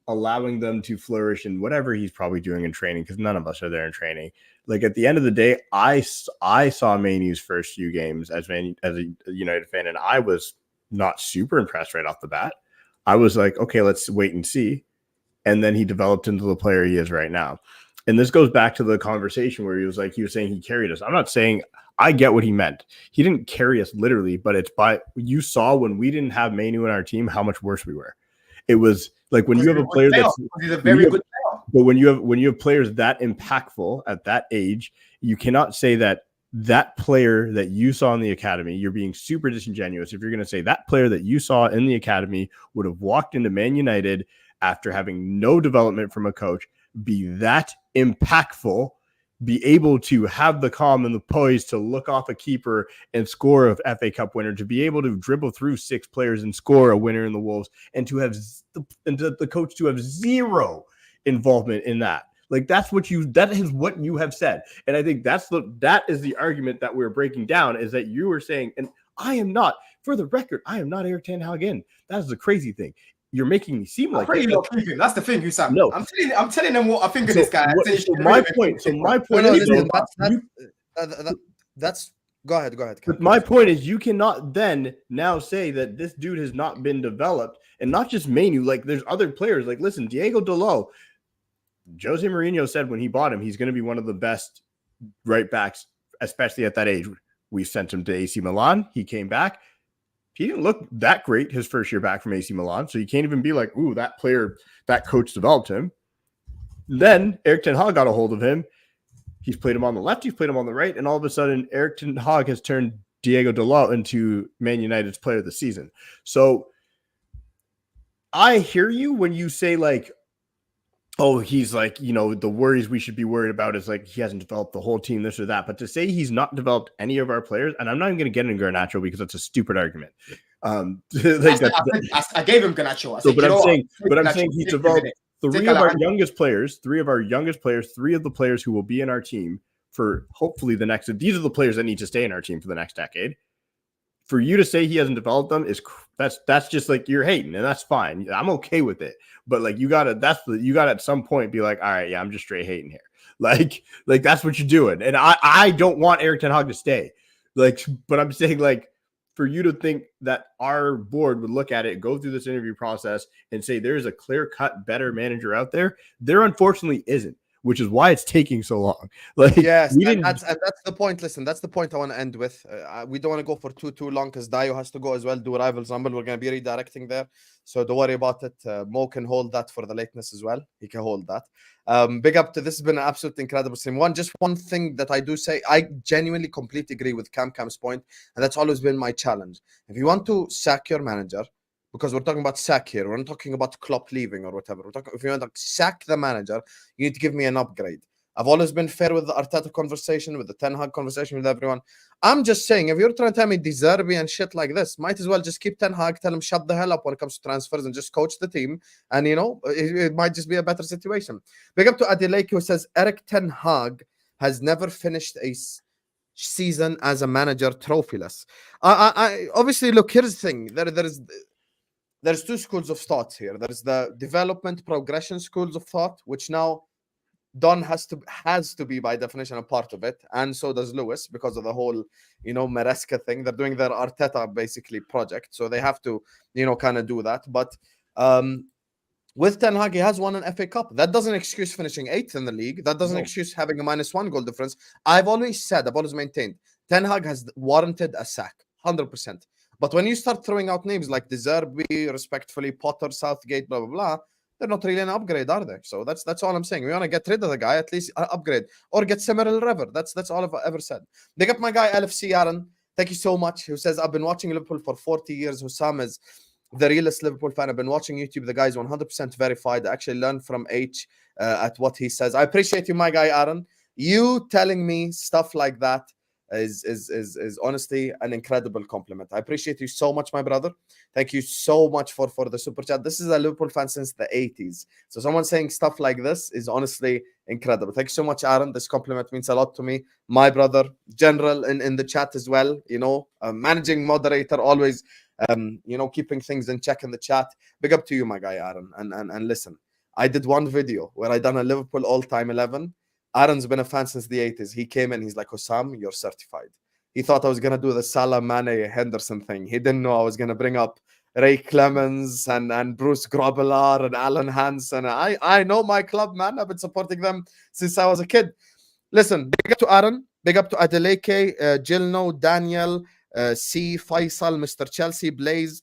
S5: allowing them to flourish in whatever he's probably doing in training, because none of us are there in training. Like at the end of the day, I saw Maino's first few games as a United fan, and I was not super impressed right off the bat. I was like, okay, let's wait and see. And then he developed into the player he is right now. And this goes back to the conversation where he was saying he carried us. I'm not saying I get what he meant. He didn't carry us literally, but it's by you saw when we didn't have Maino in our team, how much worse we were. It was like when you have a player
S4: he's a very good player.
S5: But when you have players that impactful at that age, you cannot say that player that you saw in the academy, you're being super disingenuous if you're going to say that player that you saw in the academy would have walked into Man United after having no development from a coach, be that impactful, be able to have the calm and the poise to look off a keeper and score a FA Cup winner, to be able to dribble through 6 players and score a winner in the Wolves, and to have the coach to have zero involvement in that. Like that is what you have said. And I think that is the argument that we're breaking down, is that you were saying, and I am not, for the record, I am not Erik Ten Hag in. That is the crazy thing. You're making me seem like
S4: it. That's the thing, Hussam.
S5: No,
S4: I'm telling them what I think of this guy.
S5: My point is
S1: that's go ahead.
S5: But my point is, you cannot then now say that this dude has not been developed, and not just Maino. Like there's other players. Like listen, Diego Dalot, Jose Mourinho said when he bought him, he's going to be one of the best right backs, especially at that age. We sent him to AC Milan. He came back. He didn't look that great his first year back from AC Milan, so you can't even be like, ooh, that player, that coach developed him. Then Erik Ten Hag got a hold of him. He's played him on the left. He's played him on the right. And all of a sudden, Erik ten Hag has turned Diego Dalot into Man United's player of the season. So I hear you when you say like, oh, he's like, you know, the worries we should be worried about is like he hasn't developed the whole team, this or that. But to say he's not developed any of our players, and I'm not even going to get into Garnacho because that's a stupid argument.
S4: I gave him Garnacho.
S5: I'm saying he's developed three of our youngest players, three of the players who will be in our team for hopefully the next. These are the players that need to stay in our team for the next decade. For you to say he hasn't developed them that's just like you're hating, and that's fine. I'm okay with it. But like you gotta at some point be like, all right, yeah, I'm just straight hating here. Like that's what you're doing. And I don't want Erik ten Hag to stay. Like, but I'm saying like for you to think that our board would look at it, go through this interview process and say there's a clear-cut better manager out there unfortunately isn't, which is why it's taking so long. Like,
S1: yes, and that's the point. Listen, that's the point I want to end with. We don't want to go for too long because Dayo has to go as well, do Rivals Rumble. We're going to be redirecting there. So don't worry about it. Mo can hold that for the lateness as well. He can hold that. Big up to this. Has been an absolutely incredible stream. Just one thing that I do say, I genuinely completely agree with Cam's point, and that's always been my challenge. If you want to sack your manager, because we're talking about sack here, we're not talking about Klopp leaving or whatever. We're talking, if you want to sack the manager, you need to give me an upgrade. I've always been fair with the Arteta conversation, with the Ten Hag conversation, with everyone. I'm just saying, if you're trying to tell me Zerbi and shit like this, might as well just keep Ten Hag, tell him shut the hell up when it comes to transfers and just coach the team. And, you know, it might just be a better situation. Big up to Adeleke, who says, Erik ten Hag has never finished a season as a manager trophyless. I obviously, look, here's the thing. There's two schools of thought here. There's the development progression schools of thought, which now Don has to be by definition a part of it, and so does Lewis because of the whole, you know, Maresca thing. They're doing their Arteta basically project, so they have to, you know, kind of do that. But with Ten Hag, he has won an FA Cup. That doesn't excuse finishing 8th in the league. That doesn't excuse having a -1 goal difference. I've always maintained Ten Hag has warranted a sack, 100%. But when you start throwing out names like Zerbi, respectfully, Potter, Southgate, blah, blah, blah, they're not really an upgrade, are they? So that's all I'm saying. We want to get rid of the guy, at least upgrade. Or get Semeril River. That's all I've ever said. Big up my guy, LFC Aaron. Thank you so much. Who says, I've been watching Liverpool for 40 years. Hussam is the realest Liverpool fan. I've been watching YouTube. The guy's 100% verified. I actually learned from H at what he says. I appreciate you, my guy, Aaron. You telling me stuff like that is honestly an incredible compliment. I appreciate you so much, my brother. Thank you so much for the super chat. This is a Liverpool fan since the 80s. So someone saying stuff like this is honestly incredible. Thank you so much, Aaron. This compliment means a lot to me. My brother, General in the chat as well, you know, managing moderator, always, you know, keeping things in check in the chat. Big up to you, my guy, Aaron. And listen, I did one video where I done a Liverpool all-time 11. Aaron's been a fan since the 80s. He came in, he's like, Hussam, you're certified. He thought I was going to do the Salah, Mane, Henderson thing. He didn't know I was going to bring up Ray Clemens and Bruce Grobbelaar and Alan Hansen. I know my club, man. I've been supporting them since I was a kid. Listen, big up to Aaron. Big up to Adeleke, Gilno, Daniel, C, Faisal, Mr. Chelsea, Blaze,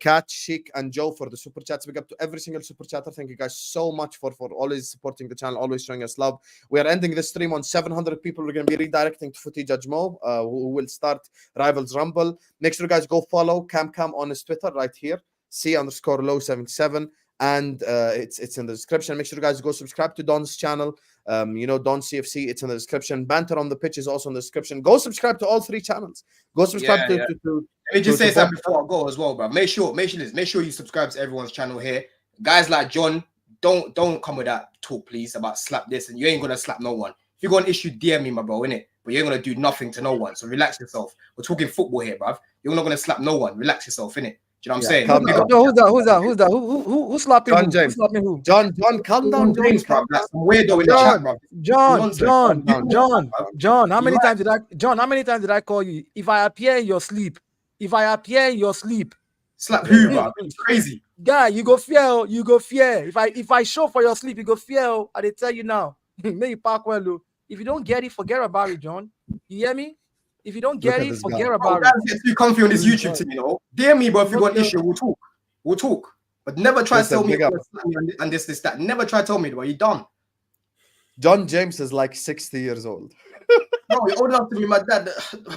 S1: Kat, Sheik, and Joe for the super chats. Big up to every single super chatter. Thank you guys so much for always supporting the channel, always showing us love. We are ending this stream on 700 people. We're going to be redirecting to Footy Judge Mo, who will start Rivals Rumble. Make sure you guys go follow Cam on his Twitter right here, C_low77, and it's in the description. Make sure you guys go subscribe to Don's channel. You know, Don CFC, it's in the description. Banter on the Pitch is also in the description. Go subscribe to all 3 channels. Go subscribe to
S4: Let me just say something before I go as well, bro. Make sure you subscribe to everyone's channel here. Guys like John, don't come with that talk, please, about slap this, and you ain't gonna slap no one. If you got an issue, DM me, my bro, innit? But you ain't gonna do nothing to no one. So relax yourself. We're talking football here, bruv. You're not gonna slap no one. Relax yourself, innit? Do you know what I'm saying?
S3: Who's that? Who's slapping
S1: John
S3: who?
S1: James.
S3: Who's slapping who?
S1: John, calm down,
S4: James, bro. That's some weirdo in the chat, bro.
S3: John, how many times did I call you? If I appear in your sleep,
S4: slap who, bro? It's crazy.
S3: Guy, you go fear. If I show for your sleep, you go fear. I they tell you now. May you park well, look. If you don't get it, forget about it, John. You hear me? If you don't get it, forget about it.
S4: Get too comfy on this YouTube thing, you know. DM me, bro. If you got an issue, we'll talk. But never try to tell me and this, that. Never try to tell me, bro. You dumb.
S1: John James is like 60 years old.
S4: Bro, you're old enough to be my dad,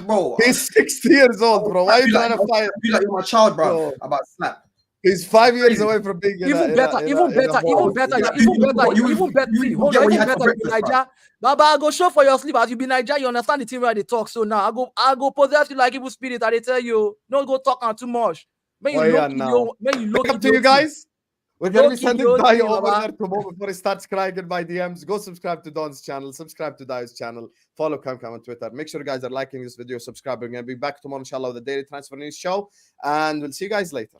S4: bro.
S1: He's 60 years old, bro. Why are you trying to fight?
S4: I feel like you're my child, bro.
S1: Bro.
S4: About slap.
S1: He's 5 years
S4: Crazy.
S1: away from being
S3: Even better. Even better. See, hold on, even better. You be Niger. Baba, I go show for your sleep as you be Niger. You understand the thing where they talk. So now I go possess you like evil spirit. And they tell you, don't go talk on too much. When you look
S1: up to you guys. We're going to be sending Dayo over there tomorrow before he starts crying in my DMs. Go subscribe to Don's channel. Subscribe to Dayo's channel. Follow Kamkam on Twitter. Make sure you guys are liking this video, subscribing. And be back tomorrow, inshallah, with the daily transfer news show. And we'll see you guys later.